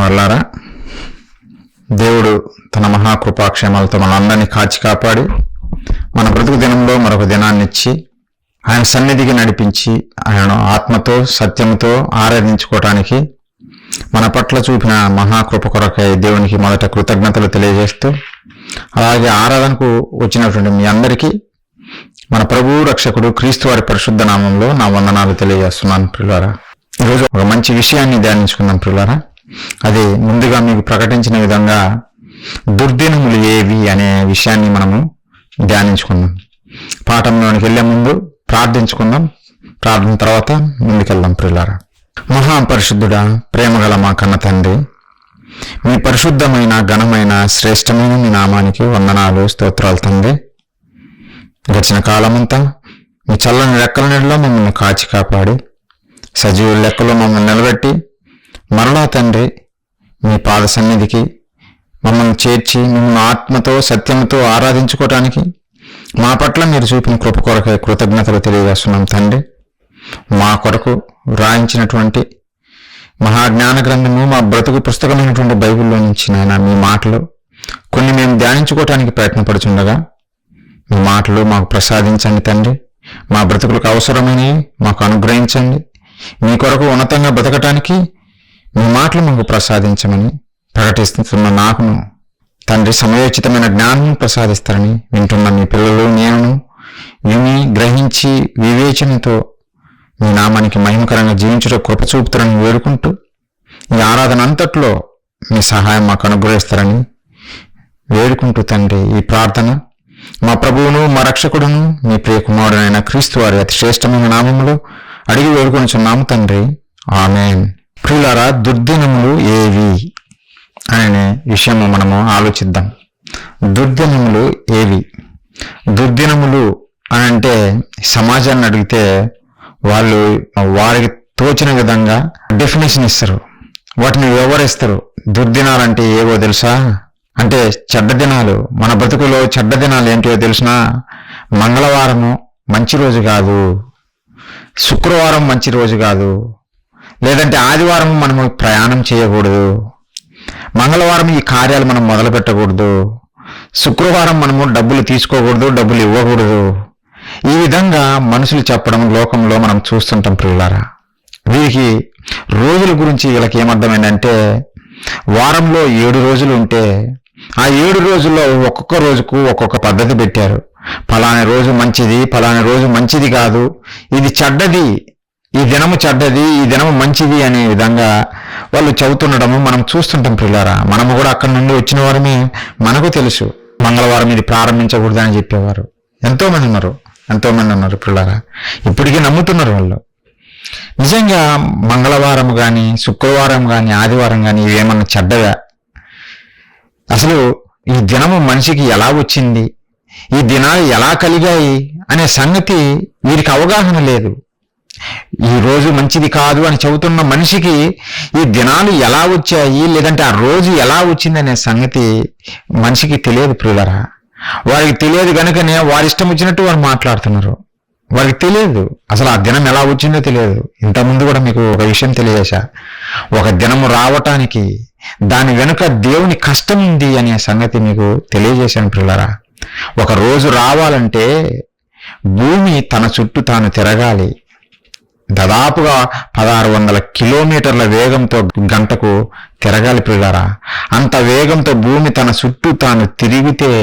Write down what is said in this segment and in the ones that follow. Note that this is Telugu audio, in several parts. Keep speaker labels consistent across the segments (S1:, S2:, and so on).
S1: కుమారులారా, దేవుడు తన మహాకృపాక్షేమాలతో మనందరినీ కాచి కాపాడి మన బ్రతుకు దినంలో మరొక దినాన్ని ఇచ్చి ఆయన సన్నిధికి నడిపించి ఆయన ఆత్మతో సత్యంతో ఆరాధించుకోవటానికి మన పట్ల చూపిన మహాకృప కొరకై దేవునికి మొదట కృతజ్ఞతలు తెలియజేస్తూ, అలాగే ఆరాధనకు వచ్చినటువంటి మీ అందరికీ మన ప్రభువు రక్షకుడు క్రీస్తు వారి పరిశుద్ధ నామంలో నా వందనాలు తెలియజేస్తున్నాను. ప్రియులారా, ఈరోజు ఒక మంచి విషయాన్ని ధ్యానించుకుందాం. ప్రియులారా, అది ముందుగా మీకు ప్రకటించిన విధంగా దుర్దినములు ఏవి అనే విషయాన్ని మనము ధ్యానించుకుందాం. పాఠంలోనికి వెళ్లే ముందు ప్రార్థించుకుందాం. ప్రార్థన తర్వాత ముందుకెళ్దాం. ప్రియులారా, మహాపరిశుద్ధుడా, ప్రేమగల మా కన్న తండ్రి, మీ పరిశుద్ధమైన ఘనమైన శ్రేష్టమైన మీ నామానికి వందనాలు, స్తోత్రాలు తండ్రి. గడిచిన కాలమంతా మీ చల్లని రెక్కల నీడలో మమ్మల్ని కాచి కాపాడి సజీవుల లెక్కలో మమ్మల్ని నిలబెట్టి మరలా తండ్రి మీ పాద సన్నిధికి మమ్మల్ని చేర్చి మిమ్మల్ని ఆత్మతో సత్యంతో ఆరాధించుకోవటానికి మా పట్ల మీరు చూపిన కృప కొరకై కృతజ్ఞతలు తెలియజేస్తున్నాం తండ్రి. మా కొరకు రాయించినటువంటి మహాజ్ఞాన గ్రంథము, మా బ్రతుకు పుస్తకమైనటువంటి బైబిల్లో నుంచి నాయన మీ మాటలు కొన్ని మేము ధ్యానించుకోవటానికి ప్రయత్నపడుచుండగా మీ మాటలు మాకు ప్రసాదించండి తండ్రి. మా బ్రతుకులకు అవసరమైనవి మాకు అనుగ్రహించండి. మీ కొరకు ఉన్నతంగా బ్రతకటానికి మీ మాటలు మాకు ప్రసాదించమని ప్రకటిస్తున్న నాకును తండ్రి సమయోచితమైన జ్ఞానం ప్రసాదిస్తారని వింటున్న మీ పిల్లలు నేను విని గ్రహించి వివేచనతో మీ నామానికి మహిమకరంగా జీవించడం కృప చూపుతారని వేడుకుంటూ ఈ ఆరాధన అంతట్లో మీ సహాయం మాకు అనుగ్రహిస్తారని వేడుకుంటూ తండ్రి ఈ ప్రార్థన మా ప్రభువును మా రక్షకుడును మీ ప్రియ కుమారుడైన క్రీస్తు వారి అతి శ్రేష్టమైన నామములో అడిగి వేడుకొనిచున్నాము తండ్రి, ఆమేన్. ప్రియులారా, దుర్దినములు ఏవి అనే విషయము మనము ఆలోచిద్దాం. దుర్దినములు ఏవి? దుర్దినములు అని అంటే సమాజాన్ని అడిగితే వాళ్ళు వారికి తోచిన విధంగా డెఫినేషన్ ఇస్తారు, వాటిని వివరిస్తారు. దుర్దినాలంటే ఏవో తెలుసా? అంటే చెడ్డ దినాలు. మన బ్రతుకులో చెడ్డ దినాలు ఏంటో తెలిసినా, మంగళవారము మంచి రోజు కాదు, శుక్రవారం మంచి రోజు కాదు, లేదంటే ఆదివారం మనము ప్రయాణం చేయకూడదు, మంగళవారం ఈ కార్యాలు మనం మొదలు పెట్టకూడదు, శుక్రవారం మనము డబ్బులు తీసుకోకూడదు, డబ్బులు ఇవ్వకూడదు. ఈ విధంగా మనుషులు చెప్పడం లోకంలో మనం చూస్తుంటాం. ప్రియులారా, వీరికి రోజుల గురించి వీళ్ళకి ఏమర్థమైందంటే, వారంలో 7 రోజులు ఉంటే ఆ 7 రోజుల్లో ఒక్కొక్క రోజుకు ఒక్కొక్క పద్ధతి పెట్టారు. ఫలానా రోజు మంచిది, ఫలానా రోజు మంచిది కాదు, ఇది చెడ్డది, ఈ దినము చెడ్డది, ఈ దినము మంచిది అనే విధంగా వాళ్ళు చెబుతుండడము మనం చూస్తుంటాం. ప్రియులారా, మనము కూడా అక్కడి నుండి వచ్చిన వారమే, మనకు తెలుసు మంగళవారం ఇది ప్రారంభించకూడదు అని చెప్పేవారు ఎంతోమంది ఉన్నారు. ప్రియులారా, ఇప్పటికీ నమ్ముతున్నారు వాళ్ళు. నిజంగా మంగళవారం కానీ శుక్రవారం కానీ ఆదివారం కానీ ఇవేమన్నా చెడ్డగా? అసలు ఈ దినము మనిషికి ఎలా వచ్చింది, ఈ దినాలు ఎలా కలిగాయి అనే సంగతి వీరికి అవగాహన లేదు. ఈ రోజు మంచిది కాదు అని చెబుతున్న మనిషికి ఈ దినాలు ఎలా వచ్చాయి, లేదంటే ఆ రోజు ఎలా వచ్చింది అనే సంగతి మనిషికి తెలియదు. ప్రియులరా, వారికి తెలియదు కనుకనే వారి ఇష్టం వచ్చినట్టు వారు మాట్లాడుతున్నారు. వారికి తెలియదు అసలు ఆ దినం ఎలా వచ్చిందో తెలియదు. ఇంతకుముందు కూడా మీకు ఒక విషయం తెలియజేశా. ఒక దినము రావటానికి దాని వెనుక దేవుని కష్టం ఉంది అనే సంగతి మీకు తెలియజేశాను. ప్రియులారా, ఒక రోజు రావాలంటే భూమి తన చుట్టూ తాను తిరగాలి. దాదాపుగా 1600 కిలోమీటర్ల వేగంతో గంటకు తిరగాలి. ప్రియులారా, అంత వేగంతో భూమి తన చుట్టూ తాను తిరిగితే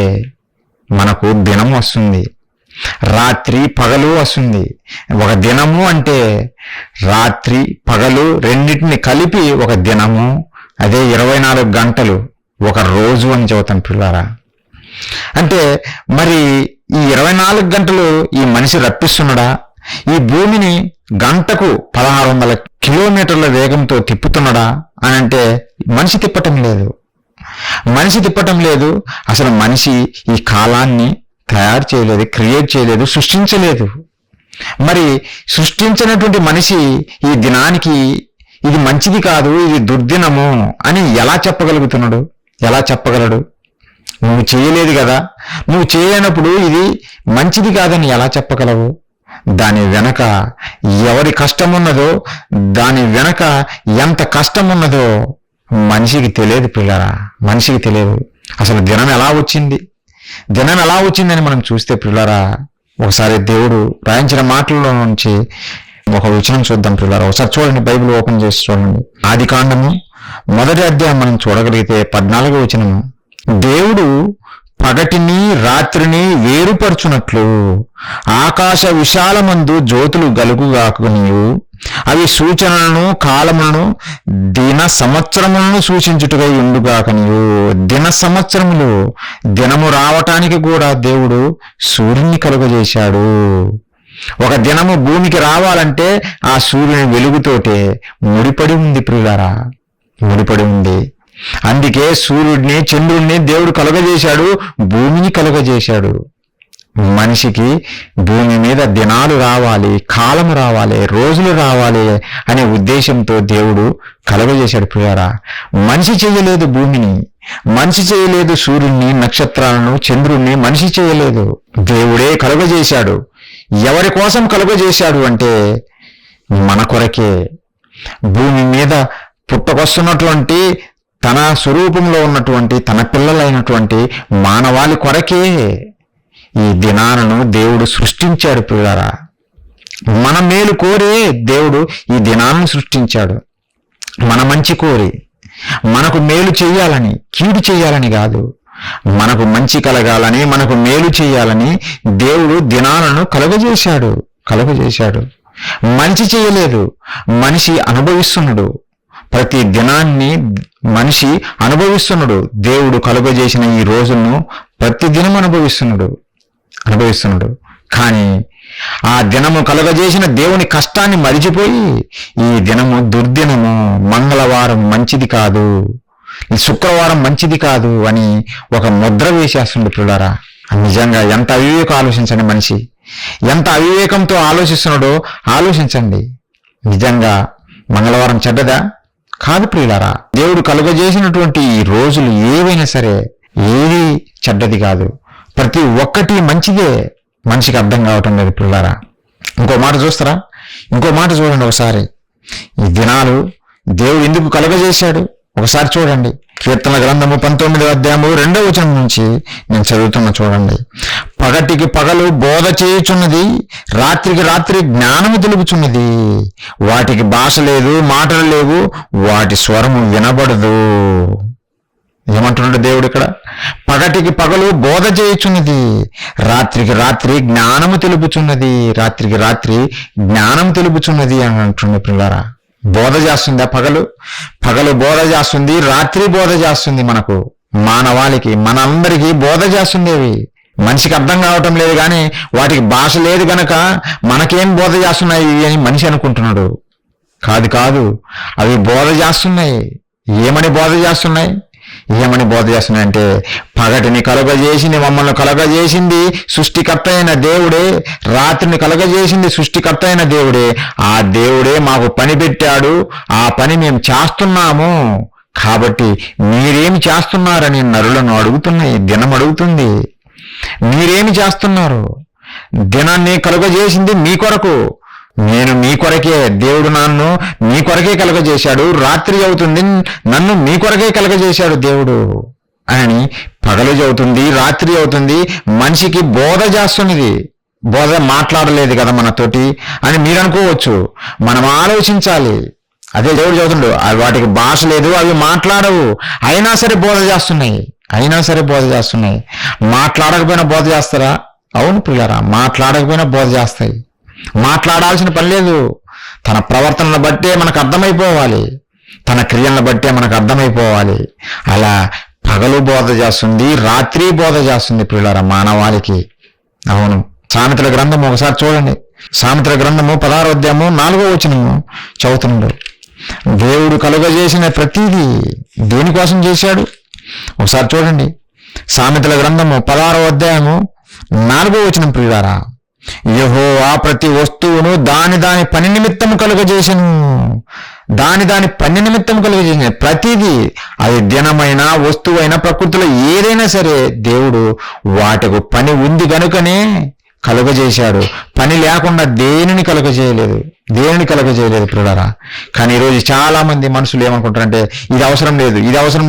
S1: మనకు దినం వస్తుంది, రాత్రి పగలు వస్తుంది. ఒక దినము అంటే రాత్రి పగలు రెండింటిని కలిపి ఒక దినము, అదే 24 గంటలు ఒక రోజు అని చెబుతాను. పిల్లారా, అంటే మరి ఈ 24 గంటలు ఈ మనిషి రప్పిస్తున్నాడా? ఈ భూమిని గంటకు 1600 కిలోమీటర్ల వేగంతో తిప్పుతున్నాడా అని అంటే మనిషి తిప్పటం లేదు. అసలు మనిషి ఈ కాలాన్ని తయారు చేయలేదు, క్రియేట్ చేయలేదు, సృష్టించలేదు. మరి సృష్టించినటువంటి మనిషి ఈ దినానికి ఇది మంచిది కాదు, ఇది దుర్దినము అని ఎలా చెప్పగలుగుతున్నాడు? ఎలా చెప్పగలడు? నువ్వు చేయలేదు కదా, నువ్వు చేయనప్పుడు ఇది మంచిది కాదని ఎలా చెప్పగలవు? దాని వెనక ఎవరి కష్టం ఉన్నదో, దాని వెనక ఎంత కష్టం ఉన్నదో మనిషికి తెలియదు పిల్లరా, మనిషికి తెలియదు అసలు దినం ఎలా వచ్చిందని మనం చూస్తే పిల్లరా, ఒకసారి దేవుడు రాయించిన మాటల్లో నుంచి ఒక వచనం చూద్దాం పిల్లరా. ఒకసారి చూడండి, బైబిల్ ఓపెన్ చేసి చూడండి. ఆదికాండము 1వ అధ్యాయం మనం చూడగలిగితే 14వ వచనము, దేవుడు పగటిని రాత్రిని వేరుపరచునట్లు ఆకాశ విశాలమందు జ్యోతులు గలుగుగాకనియు అవి సూచనలను కాలములను దిన సంవత్సరములను సూచించుటగా ఉండుగాకనియు. దిన సంవత్సరములు, దినము రావటానికి కూడా దేవుడు సూర్యుని కలుగజేశాడు. ఒక దినము భూమికి రావాలంటే ఆ సూర్యుని వెలుగుతోటే ముడిపడి ఉంది ప్రియులారా, ముడిపడి ఉంది. అందుకే సూర్యుడిని చంద్రుడిని దేవుడు కలుగజేశాడు, భూమిని కలుగజేశాడు. మనిషికి భూమి మీద దినాలు రావాలి, కాలము రావాలి, రోజులు రావాలి అనే ఉద్దేశంతో దేవుడు కలుగజేశాడు ప్రియారా. మనిషి చేయలేదు భూమిని, మనిషి చేయలేదు సూర్యుడిని, నక్షత్రాలను, చంద్రుణ్ణి మనిషి చేయలేదు, దేవుడే కలుగజేశాడు. ఎవరి కోసం కలుగజేశాడు అంటే మన కొరకే. భూమి మీద పుట్టకొస్తున్నటువంటి తన స్వరూపంలో ఉన్నటువంటి తన పిల్లలైనటువంటి మానవాళి కొరకే ఈ దినాలను దేవుడు సృష్టించాడు పిల్లరా. మన మేలు కోరే దేవుడు ఈ దినాలను సృష్టించాడు, మన మంచి కోరి, మనకు మేలు చేయాలని, కీడు చేయాలని కాదు, మనకు మంచి కలగాలని, మనకు మేలు చేయాలని దేవుడు దినాలను కలుగజేశాడు. మనిషి చేయలేదు, మనిషి అనుభవిస్తున్నాడు. ప్రతి దినాన్ని మనిషి అనుభవిస్తున్నాడు. దేవుడు కలుగజేసిన ఈ రోజును ప్రతి దినం అనుభవిస్తున్నాడు. కానీ ఆ దినము కలుగజేసిన దేవుని కష్టాన్ని మరిచిపోయి ఈ దినము దుర్దినము, మంగళవారం మంచిది కాదు, శుక్రవారం మంచిది కాదు అని ఒక ముద్ర వేసేస్తుంది పిల్లరా. నిజంగా ఎంత అవివేకం ఆలోచించండి, మనిషి ఎంత అవివేకంతో ఆలోచిస్తున్నాడో ఆలోచించండి. నిజంగా మంగళవారం చెడ్డదా? కాదు ప్రియులారా. దేవుడు కలుగజేసినటువంటి ఈ రోజులు ఏవైనా సరే ఏది చెడ్డది కాదు, ప్రతి ఒక్కటి మంచిదే. మనిషికి అర్థం కావటం లేదు పిల్లారా. ఇంకో మాట చూడండి ఒకసారి. ఈ దినాలు దేవుడు ఎందుకు కలుగజేశాడు ఒకసారి చూడండి. కీర్తన గ్రంథము 19వ అధ్యాయము 2వ వచనం నుంచి నేను చదువుతున్నా చూడండి. పగటికి పగలు బోధ చేయుచున్నది, రాత్రికి రాత్రి జ్ఞానము తెలుపుచున్నది. వాటికి భాష లేదు, మాటలు లేవు, వాటి స్వరము వినబడదు. ఏమంటున్నాడు దేవుడు ఇక్కడ? పగటికి పగలు బోధ చేయుచున్నది, రాత్రికి రాత్రి జ్ఞానము తెలుపుచున్నది. రాత్రికి రాత్రి జ్ఞానం తెలుపుచున్నది అని అంటుండే పిల్లారా. బోధ చేస్తుందా? పగలు బోధ చేస్తుంది, రాత్రి బోధ చేస్తుంది. మనకు మానవాళికి, మనందరికీ బోధ చేస్తుండేవి. మనిషికి అర్థం కావటం లేదు, కానీ వాటికి భాష లేదు గనక మనకేం బోధ చేస్తున్నాయి అని మనిషి అనుకుంటున్నాడు. కాదు, అవి బోధ చేస్తున్నాయి. ఏమని బోధ చేస్తున్నాయంటే పగటిని కలుగజేసింది, మమ్మల్ని కలుగజేసింది సృష్టికర్త అయిన దేవుడే, రాత్రిని కలుగజేసింది సృష్టికర్త అయిన దేవుడే. ఆ దేవుడే మాకు పని పెట్టాడు, ఆ పని మేము చేస్తున్నాము. కాబట్టి మీరేమి చేస్తున్నారని నరులను అడుగుతున్నాయి, దినం అడుగుతుంది. మీరేమి చేస్తున్నారు? దినాన్ని కలుగజేసింది మీ కొరకు, నేను మీ కొరకే, దేవుడు నన్ను మీ కొరకే కలుగజేశాడు. రాత్రి అవుతుంది, నన్ను మీ కొరకే కలుగజేశాడు దేవుడు అని పగలు అవుతుంది, రాత్రి అవుతుంది. మనిషికి బోధ చేస్తున్నది. బోధ మాట్లాడలేదు కదా మనతోటి అని మీరు అనుకోవచ్చు. మనం ఆలోచించాలి. అదే దేవుడు చెబుతుండు, వాటికి భాష లేదు, అవి మాట్లాడవు, అయినా సరే బోధ చేస్తున్నాయి. మాట్లాడకపోయినా బోధ చేస్తారా? అవును పిల్లరా, మాట్లాడకపోయినా బోధ చేస్తాయి. మాట్లాడాల్సిన పని లేదు. తన ప్రవర్తనను బట్టే మనకు అర్థమైపోవాలి, తన క్రియలను బట్టే మనకు అర్థమైపోవాలి. అలా పగలు బోధ చేస్తుంది, రాత్రి బోధ చేస్తుంది పిల్లల మానవాళికి. అవును. సామెతల గ్రంథము ఒకసారి చూడండి. సామెతల గ్రంథము 16వ అధ్యాయము 4వ వచనము చదువుతున్నాడు. దేవుడు కలుగజేసిన ప్రతిదీ దేనికోసం చేశాడు ఒకసారి చూడండి. సామెతల గ్రంథము 16వ అధ్యాయము 4వ వచనం ప్రియులారా. యెహోవా ప్రతి వస్తువును దాని పని నిమిత్తము కలుగజేసెను. దాని పని నిమిత్తము కలుగజేసిన ప్రతిదీ, అది దినమైన వస్తువైన ప్రకృతిలో ఏదైనా సరే దేవుడు వాటికి పని ఉంది గనుకనే కలుగజేశాడు. పని లేకుండా దేనిని కలుగజేయలేదు పిల్లలారా. కానీ ఈరోజు చాలా మంది మనుషులు ఏమనుకుంటారంటే ఇది అవసరం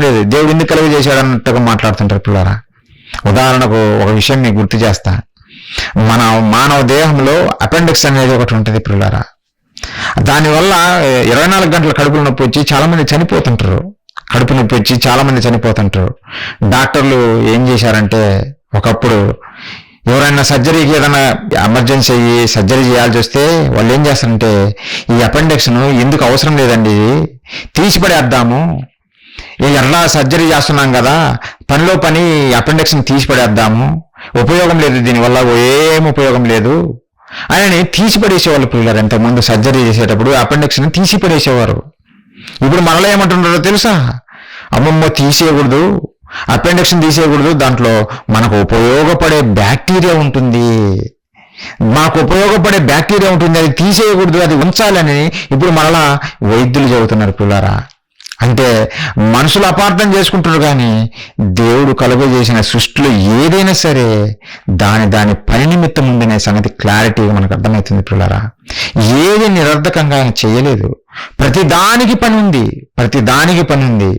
S1: లేదు దేవుడు ఎందుకు కలుగజేశాడు అన్నట్టుగా మాట్లాడుతుంటారు పిల్లలారా. ఉదాహరణకు ఒక విషయం మీకు గుర్తు చేస్తా. మన మానవ దేహంలో అపెండిక్స్ అనేది ఒకటి ఉంటుంది పిల్లలారా. దానివల్ల 24 గంటల కడుపులో నొప్పి వచ్చి చాలా మంది చనిపోతుంటారు. డాక్టర్లు ఏం చేశారంటే, ఒకప్పుడు ఎవరైనా సర్జరీకి ఏదైనా ఎమర్జెన్సీ అయ్యి సర్జరీ చేయాల్సి వస్తే వాళ్ళు ఏం చేస్తారంటే, ఈ అపెండిక్స్ను ఎందుకు అవసరం లేదండి, తీసిపడేద్దాము, ఎలా సర్జరీ చేస్తున్నాం కదా, పనిలో పని అపెండిక్స్ని తీసిపడేద్దాము, ఉపయోగం లేదు, దీనివల్ల ఏం ఉపయోగం లేదు అని తీసిపడేసేవాళ్ళు పిల్లలు. ఇంతకుముందు సర్జరీ చేసేటప్పుడు అపెండిక్స్ని తీసిపడేసేవారు. ఇప్పుడు మనలో ఏమంటున్నారో తెలుసా? అమ్మమ్మ తీసేయకూడదు, అపెండిక్స్ని తీసేయకూడదు, దాంట్లో మనకు ఉపయోగపడే బ్యాక్టీరియా ఉంటుంది, అది తీసేయకూడదు, అది ఉంచాలని ఇప్పుడు మనలా వైద్యులు చెబుతున్నారు పిల్లరా. అంటే మనుషులు అపార్థం చేసుకుంటున్నారు. కానీ దేవుడు కలుగజేసిన సృష్టిలో ఏదైనా సరే దాని పని నిమిత్తం ఉందనే సంగతి క్లారిటీగా మనకు అర్థమవుతుంది పిల్లరా. ఏది నిరర్ధకంగా ఆయన చేయలేదు. ప్రతిదానికి పని ఉంది.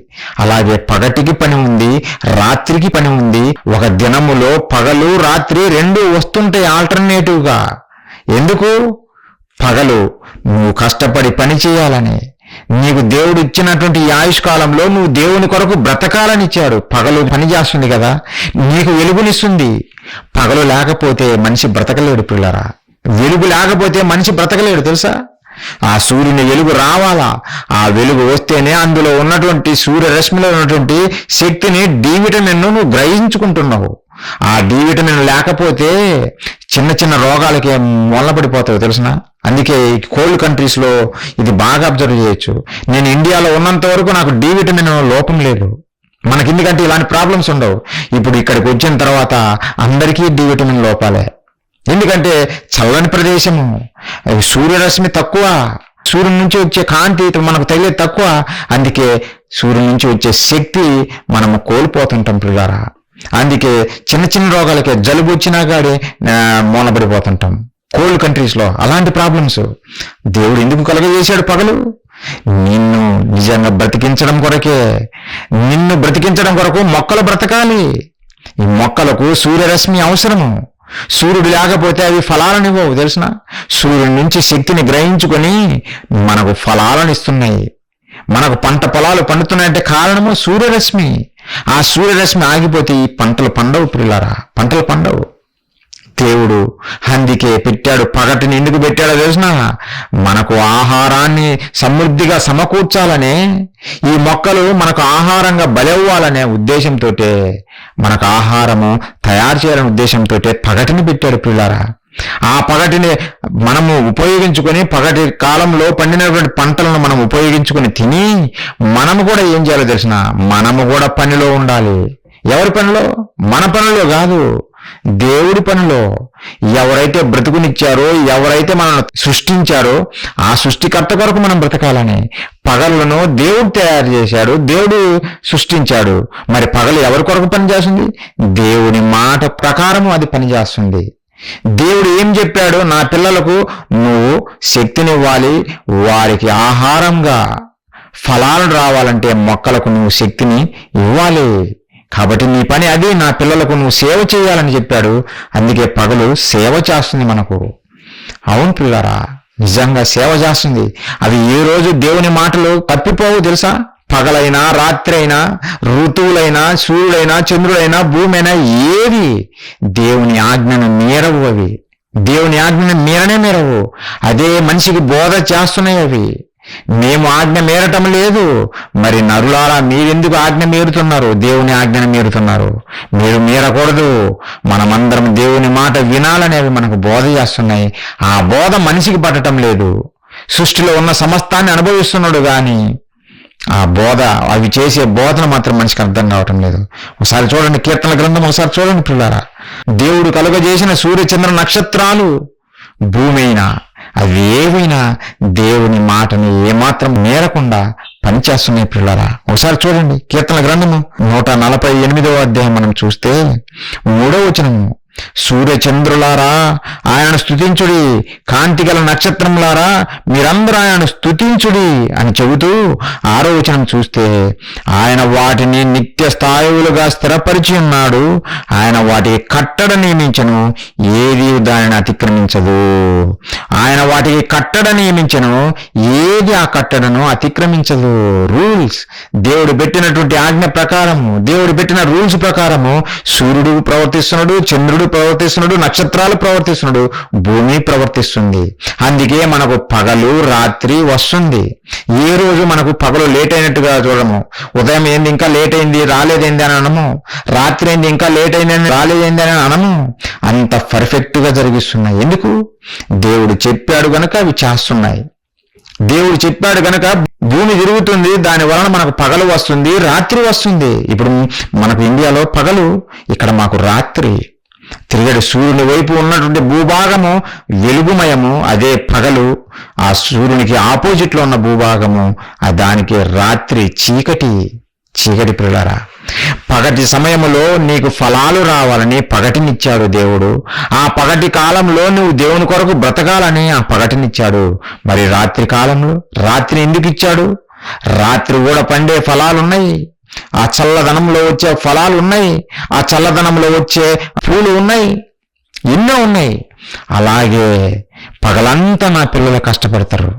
S1: అలాగే పగటికి పని ఉంది, రాత్రికి పని ఉంది. ఒక దినములో పగలు రాత్రి రెండు వస్తుంటాయి ఆల్టర్నేటివ్గా. ఎందుకు? పగలు నువ్వు కష్టపడి పని చేయాలని, నీకు దేవుడు ఇచ్చినటువంటి ఈ ఆయుష్కాలంలో నువ్వు దేవుని కొరకు బ్రతకాలని ఇచ్చాడు. పగలు పని చేస్తుంది కదా, నీకు వెలుగునిస్తుంది. పగలు లేకపోతే మనిషి బ్రతకలేడు పిల్లరా. వెలుగు లేకపోతే మనిషి బ్రతకలేడు తెలుసా. ఆ సూర్యుని వెలుగు రావాలా, ఆ వెలుగు వస్తేనే అందులో ఉన్నటువంటి సూర్యరశ్మిలో ఉన్నటువంటి శక్తిని, డి విటమిన్ నువ్వు గ్రహించుకుంటున్నావు. ఆ డి విటమిన్ లేకపోతే చిన్న రోగాలకి మొల్లపడిపోతావు తెలుసునా. అందుకే కోల్డ్ కంట్రీస్లో ఇది బాగా అబ్జర్వ్ చేయొచ్చు. నేను ఇండియాలో ఉన్నంత వరకు నాకు డి విటమిన్ లోపం లేదు. మనకి ఎందుకంటే ఇలాంటి ప్రాబ్లమ్స్ ఉండవు. ఇప్పుడు ఇక్కడికి వచ్చిన తర్వాత అందరికీ డి విటమిన్ లోపాలే. ఎందుకంటే చల్లని ప్రదేశము, సూర్యరశ్మి తక్కువ, సూర్యుని నుంచి వచ్చే కాంతి మనకు తగిలే తక్కువ. అందుకే సూర్యుని నుంచి వచ్చే శక్తి మనము కోల్పోతుంటాం పిల్లారా. అందుకే చిన్న రోగాలకే జలుబు వచ్చినా కానీ మూలపడిపోతుంటాం. కోల్డ్ కంట్రీస్లో అలాంటి ప్రాబ్లమ్స్. దేవుడు ఎందుకు కలుగజేశాడు పగలు? నిన్ను నిజంగా బ్రతికించడం కొరకు మొక్కలు బ్రతకాలి. ఈ మొక్కలకు సూర్యరశ్మి అవసరము. సూర్యుడు లేకపోతే అవి ఫలాలనివ్వవు తెలుసునా. సూర్యుడి నుంచి శక్తిని గ్రహించుకొని మనకు ఫలాలను ఇస్తున్నాయి. మనకు పంట పొలాలు పండుతున్నాయంటే కారణము సూర్యరశ్మి. ఆ సూర్యరశ్మి ఆగిపోతే ఈ పంటలు పండవు పిల్లారా, పంటలు పండవు. దేవుడు అందుకే పెట్టాడు పగటిని. ఎందుకు పెట్టాడో తెలుసునా? మనకు ఆహారాన్ని సమృద్ధిగా సమకూర్చాలనే, ఈ మొక్కలు మనకు ఆహారంగా బలవ్వాలనే ఉద్దేశంతో, మనకు ఆహారము తయారు చేయాలనే ఉద్దేశంతో పగటిని పెట్టాడు పిల్లారా. ఆ పగటిని మనము ఉపయోగించుకొని, పగటి కాలంలో పండినటువంటి పంటలను మనం ఉపయోగించుకొని తిని, మనము కూడా ఏం చేయాలో తెలిసిన, మనము కూడా పనిలో ఉండాలి. ఎవరి పనిలో? మన పనిలో కాదు, దేవుడి పనిలో. ఎవరైతే బ్రతుకునిచ్చారో, ఎవరైతే మనల్ని సృష్టించారో ఆ సృష్టికర్త కొరకు మనం బ్రతకాలని. పగలను దేవుడు తయారు చేశాడు, దేవుడు సృష్టించాడు. మరి పగలు ఎవరి కొరకు పనిచేస్తుంది? దేవుని మాట ప్రకారము అది పనిచేస్తుంది. దేవుడు ఏం చెప్పాడు? నా పిల్లలకు నువ్వు శక్తినివ్వాలి, వారికి ఆహారంగా ఫలాలు రావాలంటే మొక్కలకు నువ్వు శక్తిని ఇవ్వాలి. కాబట్టి నీ పని అది, నా పిల్లలకు నువ్వు సేవ చేయాలని చెప్పాడు. అందుకే పగలు సేవ చేస్తుంది మనకు. అవును పిల్లరా, నిజంగా సేవ చేస్తుంది. అవి ఏ రోజు దేవుని మాటలు తప్పిపోవు తెలుసా. పగలైనా రాత్రి అయినా, ఋతువులైనా, సూర్యుడైనా, చంద్రుడైనా, భూమి అయినా ఏవి దేవుని ఆజ్ఞను మీరవు. అవి దేవుని ఆజ్ఞను మీరవు. అదే మనిషికి బోధ చేస్తున్నాయి. అవి మేము ఆజ్ఞ మీరటం లేదు. మరి నరులారా, మీరెందుకు ఆజ్ఞ మీరుతున్నారు? దేవుని ఆజ్ఞను మీరుతున్నారు. మీరు మీరకూడదు. మనమందరం దేవుని మాట వినాలనేవి మనకు బోధ చేస్తున్నాయి. ఆ బోధ మనిషికి పట్టడం లేదు. సృష్టిలో ఉన్న సమస్తాన్ని అనుభవిస్తున్నాడు కానీ ఆ బోధ, అవి చేసే బోధన మాత్రం మనిషికి అర్థం కావటం లేదు. ఒకసారి చూడండి కీర్తనల గ్రంథం, ఒకసారి చూడండి పిల్లారా. దేవుడు కలుగజేసిన సూర్య చంద్ర నక్షత్రాలు, భూమి అయినా, అవి ఏవైనా దేవుని మాటని ఏమాత్రం మేరకుండా పనిచేస్తున్నాయి పిల్లరా. ఒకసారి చూడండి కీర్తనల గ్రంథము 148వ అధ్యాయం మనం చూస్తే 3వ వచనము, సూర్యచంద్రులారా ఆయనను స్తుతించుడి, కాంతిగల నక్షత్రములారా మీరందరూ ఆయనను స్తుతించుడి అని చెబుతూ 6వ వచనం చూస్తే, ఆయన వాటిని నిత్య స్థాయువులుగా స్థిరపరిచి ఉన్నాడు, ఆయన వాటికి కట్టడ నియమించను, ఏది దానిని అతిక్రమించదు. ఆయన వాటికి కట్టడ నియమించను, ఏది ఆ కట్టడను అతిక్రమించదు. రూల్స్, దేవుడు పెట్టినటువంటి ఆజ్ఞ ప్రకారము, దేవుడు పెట్టిన రూల్స్ ప్రకారము సూర్యుడు ప్రవర్తిస్తున్నాడు, చంద్రుడు ప్రవర్తిస్తున్నాడు, నక్షత్రాలు ప్రవర్తిస్తున్నాడు, భూమి ప్రవర్తిస్తుంది. అందుకే మనకు పగలు రాత్రి వస్తుంది. ఏ రోజు మనకు పగలు లేట్ అయినట్టుగా చూడము. ఉదయం ఏంది ఇంకా లేట్ అయింది రాలేదేంది అని అనము, రాత్రి ఏంది ఇంకా లేట్ అయిందని రాలేదేంది అని అనము. అంత పర్ఫెక్ట్ గా జరిగిస్తున్నాయి. ఎందుకు? దేవుడు చెప్పాడు గనక అవి చేస్తున్నాయి. దేవుడు చెప్పాడు గనక భూమి తిరుగుతుంది, దాని వలన మనకు పగలు వస్తుంది, రాత్రి వస్తుంది. ఇప్పుడు మనకు ఇండియాలో పగలు, ఇక్కడ మాకు రాత్రి. తిరిగడి సూర్యుని వైపు ఉన్నటువంటి భూభాగము వెలుగుమయము, అదే పగలు. ఆ సూర్యునికి ఆపోజిట్ లో ఉన్న భూభాగము దానికి రాత్రి, చీకటి పిల్లరా. పగటి సమయములో నీకు ఫలాలు రావాలని పగటినిచ్చాడు దేవుడు. ఆ పగటి కాలంలో నువ్వు దేవుని కొరకు బ్రతకాలని ఆ పగటినిచ్చాడు. మరి రాత్రి కాలంలో రాత్రి ఎందుకు ఇచ్చాడు? రాత్రి కూడా పండే ఫలాలున్నాయి, ఆ చల్లదనంలో వచ్చే ఫలాలు ఉన్నాయి, ఆ చల్లదనంలో వచ్చే పూలు ఉన్నాయి, ఎన్నో ఉన్నాయి. అలాగే పగలంతా నా పిల్లలు కష్టపడతారు,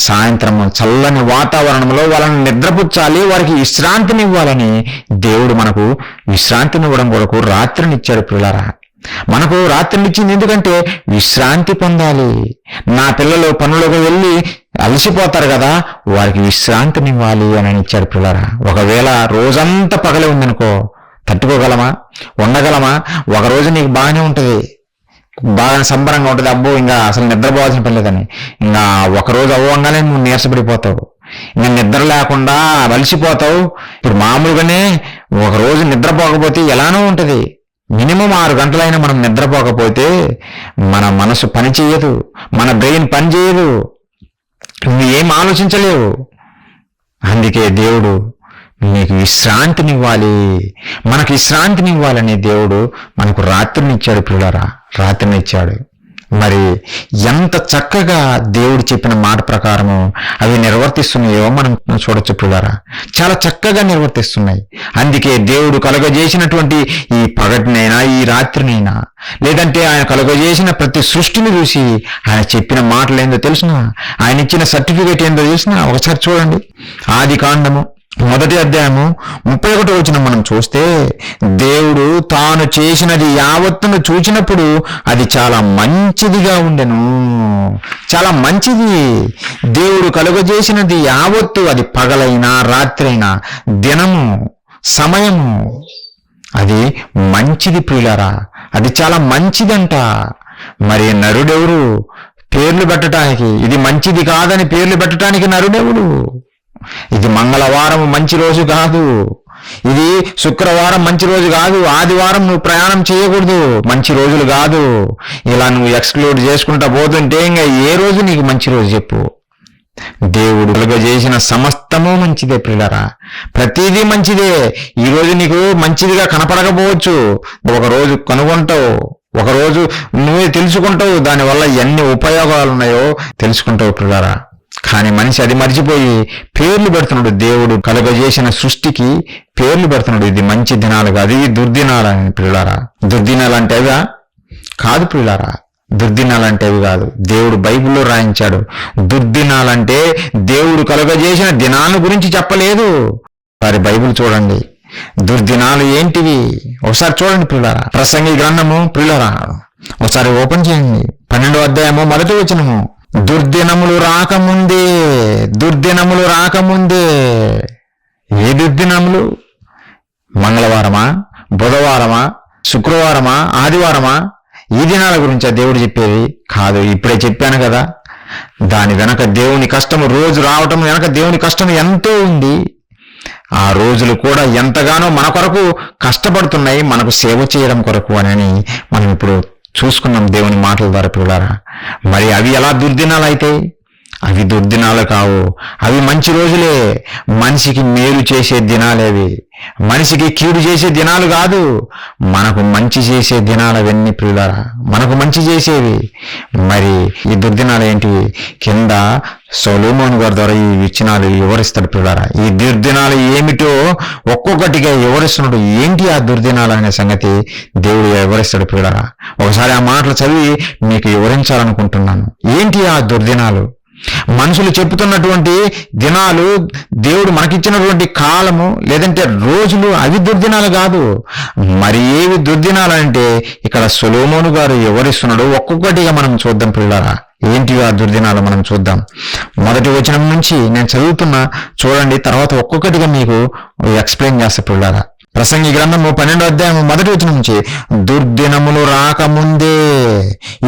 S1: సాయంత్రం చల్లని వాతావరణంలో వాళ్ళని నిద్రపుచ్చాలి, వారికి విశ్రాంతినివ్వాలని దేవుడు మనకు విశ్రాంతినివ్వడం కొరకు రాత్రినిచ్చాడు పిల్లరా. మనకు రాత్రినిచ్చింది ఎందుకంటే విశ్రాంతి పొందాలి. నా పిల్లలు పనులకు వెళ్ళి అలసిపోతారు కదా, వారికి విశ్రాంతినివ్వాలి అని ఇచ్చాడు పిల్లరా. ఒకవేళ రోజంతా పగలే ఉందనుకో, తట్టుకోగలమా? ఉండగలమా? ఒకరోజు నీకు బాగానే ఉంటుంది, బాగా సంబరంగా ఉంటుంది, అబ్బో ఇంకా అసలు నిద్రపోవాల్సిన పని లేదని. ఇంకా ఒకరోజు అవ్వగానే నువ్వు నీరసపడిపోతావు, ఇంకా నిద్ర లేకుండా అలసిపోతావు. ఇప్పుడు మామూలుగానే ఒకరోజు నిద్రపోకపోతే ఎలానో ఉంటుంది. మినిమం 6 గంటలైనా మనం నిద్రపోకపోతే మన మనసు పని చేయదు, మన బ్రెయిన్ పని చేయదు, నువ్వు ఏం ఆలోచించలేవు. అందుకే దేవుడు నీకు విశ్రాంతినివ్వాలి, మనకు విశ్రాంతినివ్వాలని దేవుడు మనకు రాత్రినిచ్చాడు పిల్లరా, రాత్రినిచ్చాడు. మరి ఎంత చక్కగా దేవుడు చెప్పిన మాట ప్రకారము అవి నిర్వర్తిస్తున్నాయో మనం చూడొచ్చు పిల్లరా. చాలా చక్కగా నిర్వర్తిస్తున్నాయి. అందుకే దేవుడు కలుగజేసినటువంటి ఈ పగటినైనా ఈ రాత్రినైనా, లేదంటే ఆయన కలుగజేసిన ప్రతి సృష్టిని చూసి ఆయన చెప్పిన మాటలు ఏందో తెలిసిన, ఆయన ఇచ్చిన సర్టిఫికేట్ ఏందో తెలిసిన ఒకసారి చూడండి. ఆదికాండము 1వ అధ్యాయము 31వ వచనం మనం చూస్తే, దేవుడు తాను చేసినది యావత్తును చూచినప్పుడు అది చాలా మంచిదిగా ఉండెను. చాలా మంచిది. దేవుడు కలుగజేసినది యావత్తు, అది పగలైనా రాత్రైనా, దినము సమయము, అది మంచిది ప్రియులారా, అది చాలా మంచిదంట. మరి నరుడెవరు పేర్లు పెట్టడానికి? ఇది మంచిది కాదని పేర్లు పెట్టడానికి నరుడెవడు? ఇది మంగళవారం మంచి రోజు కాదు, ఇది శుక్రవారం మంచి రోజు కాదు, ఆదివారం నువ్వు ప్రయాణం చేయకూడదు, మంచి రోజులు కాదు. ఇలా నువ్వు ఎక్స్క్లూడ్ చేసుకుంటా పోతుంటే ఇంకా ఏ రోజు నీకు మంచి రోజు చెప్పు? దేవుడు కలుగజేసిన సమస్తము మంచిదే పిల్లరా, ప్రతిదీ మంచిదే. ఈ రోజు నీకు మంచిదిగా కనపడకపోవచ్చు, ఒకరోజు కనుగొంటావు, ఒకరోజు నువ్వే తెలుసుకుంటావు, దానివల్ల ఎన్ని ఉపయోగాలు ఉన్నాయో తెలుసుకుంటావు పిల్లరా. కానీ మనిషి అది మర్చిపోయి పేర్లు పెడుతున్నాడు. దేవుడు కలుగజేసిన సృష్టికి పేర్లు పెడుతున్నాడు. ఇది మంచి దినాలు కాదు, ఇది దుర్దినాలు అని పిల్లారా. దుర్దినాలు అంటేగా కాదు పిల్లారా, దుర్దినాలంటేవి కాదు. దేవుడు బైబిల్లో రాయించాడు. దుర్దినాలంటే దేవుడు కలుగజేసిన దినాల గురించి చెప్పలేదు. ఒకసారి బైబిల్ చూడండి, దుర్దినాలు ఏంటివి ఒకసారి చూడండి పిల్లారా. ప్రసంగి గ్రంథము పిల్లారా ఒకసారి ఓపెన్ చేయండి, 12వ అధ్యాయము 1వ వచనము. దుర్దినములు రాకముందే, దుర్దినములు రాకముందే. ఏ దుర్దినములు? మంగళవారమా, బుధవారమా, శుక్రవారమా, ఆదివారమా? ఈ దినాల గురించా దేవుడు చెప్పేది? కాదు. ఇప్పుడే చెప్పాను కదా, దాని వెనక దేవుని కష్టము, రోజు రావటం వెనక దేవుని కష్టం ఎంతో ఉంది. ఆ రోజులు కూడా ఎంతగానో మన కొరకు కష్టపడుతున్నాయి, మనకు సేవ చేయడం కొరకు అని మనం ఇప్పుడు చూసుకున్నాం దేవుని మాటల ద్వారా పిల్లారా. మరి అవి ఎలా దుర్దినాలు అవుతాయి? అవి దుర్దినాలు కావు, అవి మంచి రోజులే, మనిషికి మేలు చేసే దినాలేవి. మనిషికి కీడు చేసే దినాలు కాదు, మనకు మంచి చేసే దినాలు అవన్నీ ప్రియులారా, మనకు మంచి చేసేవి. మరి ఈ దుర్దినాలు ఏంటివి? కింద సొలొమోను గారి ద్వారా ఈ విత్తనాలు వివరిస్తాడు ప్రియులారా. ఈ దుర్దినాలు ఏమిటో ఒక్కొక్కటిగా వివరిస్తున్నాడు. ఏంటి ఆ దుర్దినాలు అనే సంగతి దేవుడు వివరిస్తాడు ప్రియులారా. ఒకసారి ఆ మాటలు చదివి మీకు వివరించాలనుకుంటున్నాను. ఏంటి ఆ దుర్దినాలు? మనుషులు చెప్పుతున్నటువంటి దినాలు, దేవుడు మనకిచ్చినటువంటి కాలము లేదంటే రోజులు, అవి దుర్దినాలు కాదు. మరి ఏవి దుర్దినాలు అంటే ఇక్కడ సొలొమోను గారు వివరిస్తున్నాడు. ఒక్కొక్కటిగా మనం చూద్దాం పిల్లరా. ఏంటి ఆ దుర్దినాలు మనం చూద్దాం. మొదటి వచనం నుంచి నేను చదువుతున్నా, చూడండి. తర్వాత ఒక్కొక్కటిగా మీకు ఎక్స్ప్లెయిన్ చేస్తా పిల్లరా. ప్రసంగి గ్రంథము 12వ అధ్యాయం మొదటి వచనం నుంచి, దుర్దినములు రాకముందే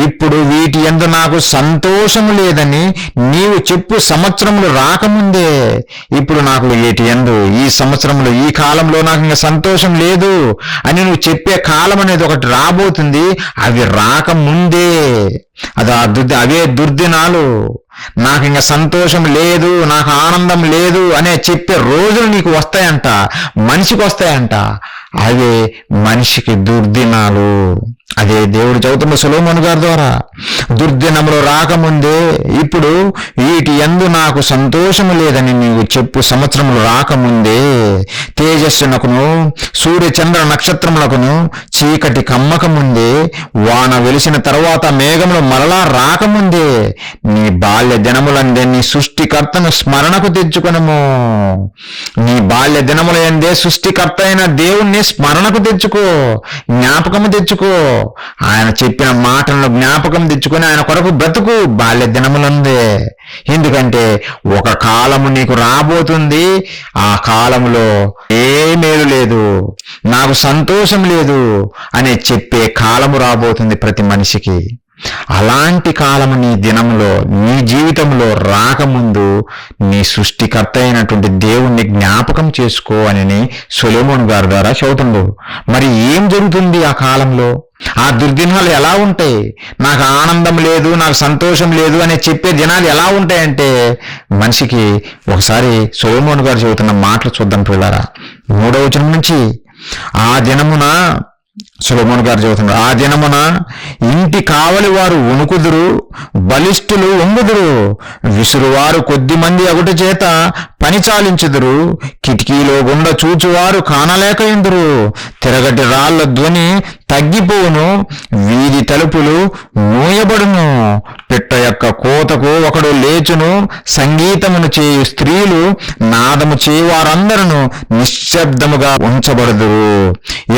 S1: ఇప్పుడు వీటి యందు నాకు సంతోషము లేదని నీవు చెప్పు సంవత్సరములు రాకముందే, ఇప్పుడు నాకు వీటి యందు ఈ సంవత్సరంలో ఈ కాలంలో నాకు ఇంకా సంతోషం లేదు అని నువ్వు చెప్పే కాలం అనేది ఒకటి రాబోతుంది. అవి రాకముందే అవే దుర్దినాలు. నాకు ఇంకా సంతోషం లేదు, నాకు ఆనందం లేదు అనే చెప్పే రోజులు నీకు వస్తాయంట, మనిషికి వస్తాయంట. అవే మనిషికి దుర్దినాలు. అదే దేవుడు చదువుతున్న సొలొమోను గారి ద్వారా, దుర్దినములు రాకముందే ఇప్పుడు వీటి యందు నాకు సంతోషము లేదని నీవు చెప్పు సంవత్సరములు రాకముందే, తేజస్సునకును సూర్య చంద్ర నక్షత్రములకును చీకటి కమ్మకముందే, వాన వెలిసిన తర్వాత మేఘములు మరలా రాకముందే, నీ బాల్య దినములందే నీ సృష్టికర్తను స్మరణకు తెచ్చుకొనుము. నీ బాల్య దినములందే సృష్టికర్త అయిన దేవుణ్ణి స్మరణకు తెచ్చుకో, జ్ఞాపకము తెచ్చుకో. ఆయన చెప్పిన మాటలను జ్ఞాపకం తెచ్చుకొని ఆయన కొరకు బ్రతుకు బాల్య దినములందే. ఎందుకంటే ఒక కాలము నీకు రాబోతుంది, ఆ కాలములో ఏ మేలు లేదు, నాకు సంతోషం లేదు అనే చెప్పే కాలము రాబోతుంది ప్రతి మనిషికి. అలాంటి కాలము నీ దినంలో, నీ జీవితంలో రాకముందు నీ సృష్టికర్త అయినటువంటి దేవుణ్ణి జ్ఞాపకం చేసుకో అని సొలొమోను గారి ద్వారా చెబుతుండు. మరి ఏం జరుగుతుంది ఆ కాలంలో? ఆ దుర్దినాలు ఎలా ఉంటాయి? నాకు ఆనందం లేదు, నాకు సంతోషం లేదు అనే చెప్పే దినాలు ఎలా ఉంటాయంటే, మనిషికి ఒకసారి సొలొమోను గారు చెబుతున్న మాటలు చూద్దాం పిల్లారా. 3వ వచనం నుంచి, ఆ దినమున సొలొమోను గారు చెబుతున్నారు, ఆ దినమున ఇంటి కావలి వారు వణుకుదురు, బలిష్ఠులు వంగుదురు, విసురువారు కొద్ది మంది అగుట చేత పని చాలించుదురు, కిటికీలో గుండ చూచువారు కానలేక ఎందురు, తిరగటి రాళ్ల ధ్వని తగ్గిపోవును, వీధి తలుపులు మూయబడును, పిట్ట యొక్క కోతకు ఒకడు లేచును, సంగీతమును చేయు స్త్రీలు నాదము చేయువారందరూ నిశ్శబ్దముగా ఉంచబడుదురు,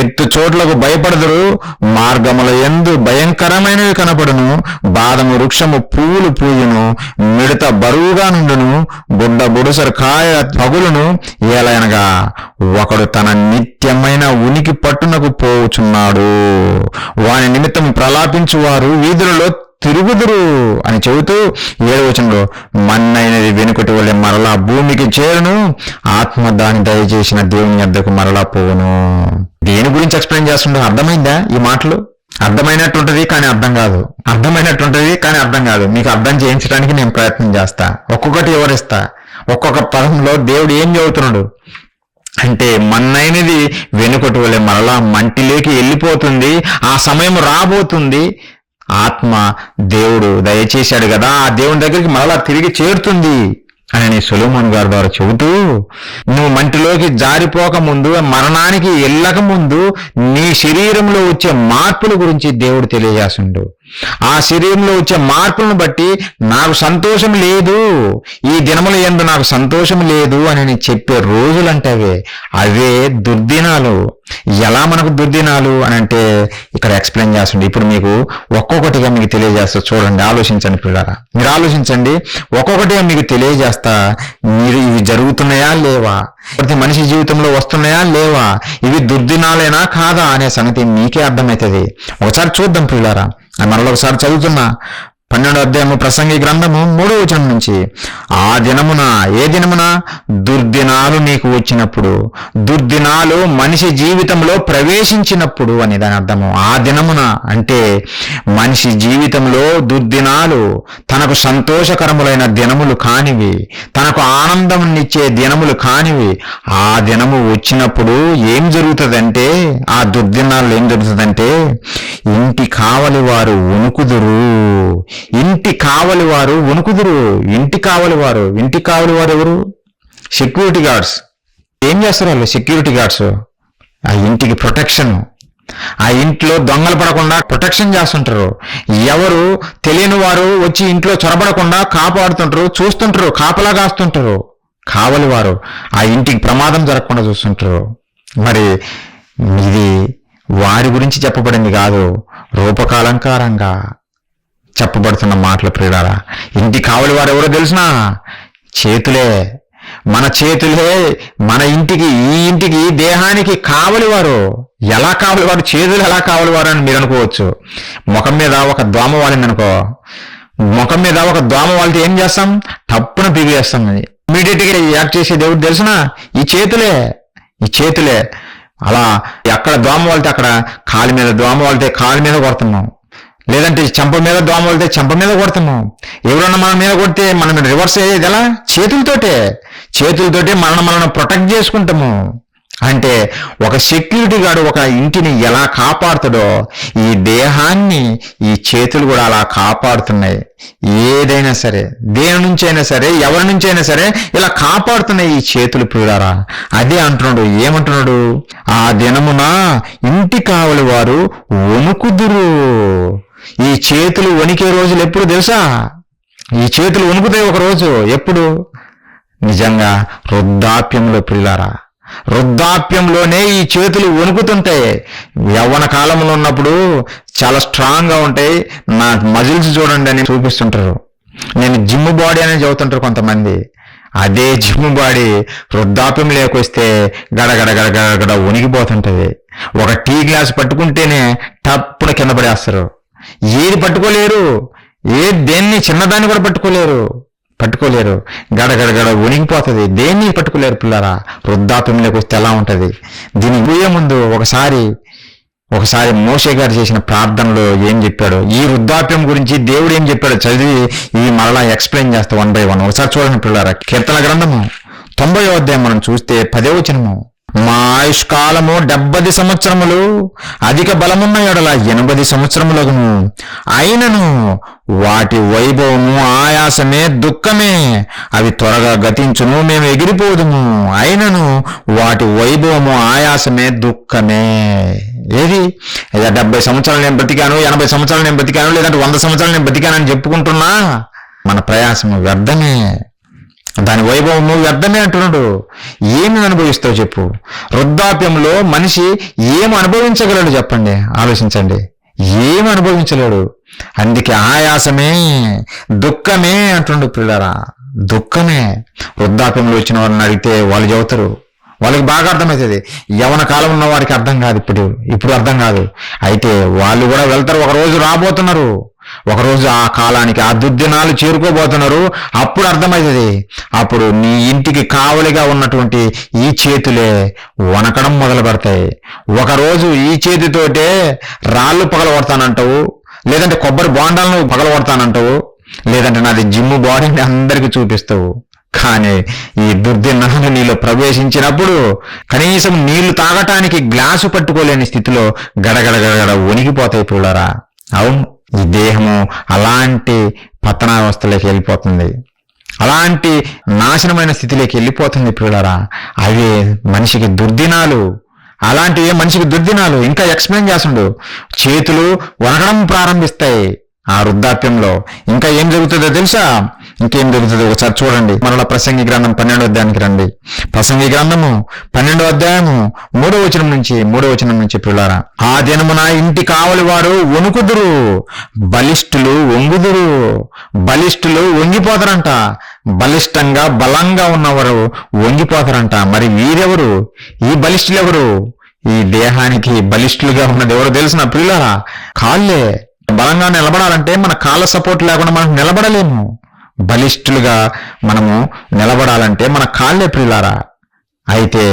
S1: ఎత్తు చోట్లకు భయపడుదురు, మార్గముల యందు భయంకరమైనవి కనపడును, బాదము వృక్షము పువ్వులు పూయును, మిడత బరువుగా నుండును, బుడ్డ బుడుసరు కాయ పగులును, ఏలైనగా ఒకడు తన నిత్యమైన ఉనికి పట్టునకు పోవుచున్నాడు, వాని నిమిత్తం ప్రలాపించువారు వీధులలో తిరుగుదురు అని చెబుతూ 7వ వచనంలో, మన్నైనది వెనుకటి వలె మరలా భూమికి చేరును, ఆత్మ దాని దయచేసిన దేవుని యొద్దకు మరలా పోవును. దేని గురించి ఎక్స్ప్లెయిన్ చేస్తుండో అర్థమైందా? ఈ మాటలు అర్థమైనట్టుంటది కానీ అర్థం కాదు, అర్థమైనట్టుంటది కానీ అర్థం కాదు. మీకు అర్థం చేయించడానికి నేను ప్రయత్నం చేస్తా, ఒక్కొక్కటి వివరిస్తా. ఒక్కొక్క పదంలో దేవుడు ఏం చెబుతున్నాడు అంటే, మన్నైనది వెనుకటి వలె మరలా మంటిలోకి వెళ్ళిపోతుంది, ఆ సమయం రాబోతుంది, ఆత్మ దేవుడు దయచేశాడు కదా, ఆ దేవుని దగ్గరికి మరలా తిరిగి చేరుతుంది అని సొలొమోను గారి ద్వారా చెబుతూ, నువ్వు మంటిలోకి జారిపోక ముందు, మరణానికి వెళ్ళక ముందు నీ శరీరంలో వచ్చే మార్పుల గురించి దేవుడు తెలియజేస్తుండు. ఆ శరీరంలో వచ్చే మార్పులను బట్టి నాకు సంతోషం లేదు, ఈ దినముల యందు నాకు సంతోషం లేదు అని చెప్పే రోజులంటే అవే దుర్దినాలు. ఎలా మనకు దుర్దినాలు అని అంటే ఇక్కడ ఎక్స్ప్లెయిన్ చేస్తుండే. ఇప్పుడు మీకు ఒక్కొక్కటిగా మీకు తెలియజేస్తా, చూడండి, ఆలోచించండి పిల్లరా, మీరు ఆలోచించండి. ఒక్కొక్కటిగా మీకు తెలియజేస్తా, మీరు ఇవి జరుగుతున్నాయా లేవా, ప్రతి మనిషి జీవితంలో వస్తున్నాయా లేవా, ఇవి దుర్దినాలేనా కాదా అనే సంగతి మీకే అర్థమవుతుంది. ఒకసారి చూద్దాం పిల్లరా. మరొకసారి చదువుతున్నా, 12వ అధ్యాయము ప్రసంగి గ్రంథము 3వ వచనం నుంచి, ఆ దినమున, ఏ దినమున? దుర్దినాలు నీకు వచ్చినప్పుడు, దుర్దినాలు మనిషి జీవితంలో ప్రవేశించినప్పుడు అని దాని అర్థము. ఆ దినమున అంటే మనిషి జీవితంలో దుర్దినాలు, తనకు సంతోషకరములైన దినములు కానివి, తనకు ఆనందంనిచ్చే దినములు కానివి, ఆ దినము వచ్చినప్పుడు ఏం జరుగుతుందంటే, ఆ దుర్దినాల్లో ఏం జరుగుతుందంటే, ఇంటి కావలి వారు వణుకుదురు. ఇంటి కావలి వారు వణుకుదురు. ఇంటి కావలి వారు ఎవరు? Security guards. ఏం చేస్తారు వాళ్ళు? Security guards. ఆ ఇంటికి ప్రొటెక్షన్, ఆ ఇంట్లో దొంగలు పడకుండా ప్రొటెక్షన్ చేస్తుంటారు. ఎవరు తెలియని వారు వచ్చి ఇంట్లో చొరబడకుండా కాపాడుతుంటారు, చూస్తుంటారు, కాపలా కాస్తుంటారు. కావలి వారు ఆ ఇంటికి ప్రమాదం జరగకుండా చూస్తుంటారు. మరి ఇది వారి గురించి చెప్పబడింది కాదు, రూపకాలంకారంగా చెప్పబడుతున్న మాటలు ప్రియులారా. ఇంటి కావలి వారు ఎవరో తెలిసినా? చేతులే. మన చేతులే మన ఇంటికి, ఈ ఇంటికి, దేహానికి కావలి వారు. ఎలా కావలి వారు? చేతులు ఎలా కావలి వారు అని మీరు అనుకోవచ్చు. ముఖం మీద ఒక దోమ వాలింది అనుకో, ముఖం మీద ఒక దోమ వాలితే ఏం చేస్తాం? టప్పున పిగివేస్తాం. ఇమీడియట్ గా యాక్ట్ చేసేది ఎవరు తెలిసినా? ఈ చేతులే. అలా ఎక్కడ దోమ వాలితే అక్కడ, కాలి మీద దోమ వాలితే కాలి మీద కొడుతున్నాం, లేదంటే చెంప మీద దోమ వాలితే చెంప మీద కొడుతున్నాం. ఎవరన్నా మన మీద కొడితే మనం రివర్స్ అయ్యేది ఎలా? చేతులతోటే మనం ప్రొటెక్ట్ చేసుకుంటాము. అంటే ఒక సెక్యూరిటీ గార్డు ఒక ఇంటిని ఎలా కాపాడుతాడో, ఈ దేహాన్ని ఈ చేతులు కూడా అలా కాపాడుతున్నాయి. ఏదైనా సరే, దేని నుంచి అయినా సరే, ఎవరి నుంచి అయినా సరే ఇలా కాపాడుతున్నాయి ఈ చేతులు ప్రియులారా. అదే అంటున్నాడు. ఏమంటున్నాడు? ఆ దినమున ఇంటి కావలి వారు వణుకుదురు. ఈ చేతులు వణికే రోజులు ఎప్పుడు తెలుసా? ఈ చేతులు వణుకుతాయి ఒక రోజు. ఎప్పుడు? నిజంగా వృద్ధాప్యంలో ప్రియులారా. వృద్ధాప్యంలోనే ఈ చేతులు వణుకుతుంటాయి. యవ్వన కాలంలో ఉన్నప్పుడు చాలా స్ట్రాంగ్ గా ఉంటాయి. నా మజిల్స్ చూడండి అని చూపిస్తుంటారు. నేను జిమ్ బాడీ అని చెబుతుంటారు కొంతమంది. అదే జిమ్ బాడీ వృద్ధాప్యం లేకొస్తే గడగడ వణికిపోతుంటది. ఒక టీ గ్లాస్ పట్టుకుంటేనే టప్పున కింద పడేస్తారు. ఏది పట్టుకోలేరు, దేన్ని చిన్నదాన్ని కూడా పట్టుకోలేరు. గడగడ వణిగిపోతుంది. దేన్ని పట్టుకోలేరు పిల్లరా. వృద్ధాప్యంలోకి వస్తే ఎలా ఉంటది? దీనికి పోయే ముందు ఒకసారి మోషే గారు చేసిన ప్రార్థనలో ఏం చెప్పాడు, ఈ వృద్ధాప్యం గురించి దేవుడు ఏం చెప్పాడో చదివి ఇవి మరలా ఎక్స్ప్లెయిన్ చేస్తా 1 by 1. ఒకసారి చూడండి పిల్లరా. కీర్తన గ్రంథము 90వ అధ్యాయం మనం చూస్తే 10వ వచనము, మా ఆయుష్కాలము 70 సంవత్సరములు, అధిక బలమున్న ఎడల 80 సంవత్సరములగును. అయినను వాటి వైభవము ఆయాసమే, దుఃఖమే. అవి త్వరగా గతించును, మేము ఎగిరిపోదుము. అయినను వాటి వైభవము ఆయాసమే, దుఃఖమే. ఏది? 70 సంవత్సరాలు నేను బతికాను, 80 సంవత్సరాలు నేను బతికాను, లేదంటే 100 సంవత్సరాలు నేను బతికానని చెప్పుకుంటున్నా మన ప్రయాసము వ్యర్థమే, దాని వైభవము వ్యర్థమే అంటున్నాడు. ఏమి అనుభవిస్తావు చెప్పు? వృద్ధాప్యంలో మనిషి ఏమి అనుభవించగలడు చెప్పండి, ఆలోచించండి. ఏమి అనుభవించలేడు. అందుకే ఆయాసమే, దుఃఖమే అంటుండు పిల్లరా. దుఃఖమే. వృద్ధాప్యంలో వచ్చిన వారిని అడిగితే వాళ్ళు చెబుతారు, వాళ్ళకి బాగా అర్థమవుతుంది. యవన కాలం ఉన్న వారికి అర్థం కాదు, ఇప్పుడు అర్థం కాదు. అయితే వాళ్ళు కూడా వెళ్తారు. ఒకరోజు రాబోతున్నారు, ఒకరోజు ఆ కాలానికి, ఆ దుర్దినాలు చేరుకోబోతున్నారు. అప్పుడు అర్థమవుతుంది. అప్పుడు నీ ఇంటికి కావలిగా ఉన్నటువంటి ఈ చేతులే వణకడం మొదలు పెడతాయి. ఒకరోజు ఈ చేతితోటే రాళ్ళు పగలగొడతానంటావు, లేదంటే కొబ్బరి బోండాలను పగలగొడతానంటావు, లేదంటే నాది జిమ్ బాడీని అందరికీ చూపిస్తావు. కానీ ఈ దుర్దినాలు నీలో ప్రవేశించినప్పుడు కనీసం నీళ్లు తాగటానికి గ్లాసు పట్టుకోలేని స్థితిలో గడగడ వణికిపోతాయి పిల్లరా. అవును, ఈ దేహము అలాంటి పతనావస్థలోకి వెళ్ళిపోతుంది, అలాంటి నాశనమైన స్థితిలోకి వెళ్ళిపోతుంది పిల్లరా. అవే మనిషికి దుర్దినాలు. అలాంటివే మనిషికి దుర్దినాలు. ఇంకా ఎక్స్ప్లెయిన్ చేస్తుండు. చేతులు వణకడం ప్రారంభిస్తాయి ఆ వృద్ధాప్యంలో. ఇంకా ఏం జరుగుతుందో తెలుసా? ఇంకేం జరుగుతుందో ఒకసారి చూడండి. మరలా ప్రసంగి గ్రంథం 12వ అధ్యాయానికి రండి. ప్రసంగి గ్రంథము 12వ అధ్యాయము 3వ వచనం నుంచి పిల్లారా. ఆ దినమున ఇంటి కావలి వారు వణుకుదురు, బలిష్ఠులు వంగుదురు. బలిష్ఠులు వంగిపోతారంట. బలిష్టంగా బలంగా ఉన్నవారు వంగిపోతారంట. మరి వీరెవరు? ఈ బలిష్ఠులు ఎవరు? ఈ దేహానికి బలిష్ఠులుగా ఉన్నది ఎవరు తెలిసిన పిల్లారా? కాళ్ళే. బలంగా నిలబడాలంటే మన కాళ్ళ సపోర్ట్ లేకుండా మనం నిలబడలేము. బలిష్ఠులుగా మనము నిలబడాలంటే మన కాళ్ళే ప్రియులారా. అయితే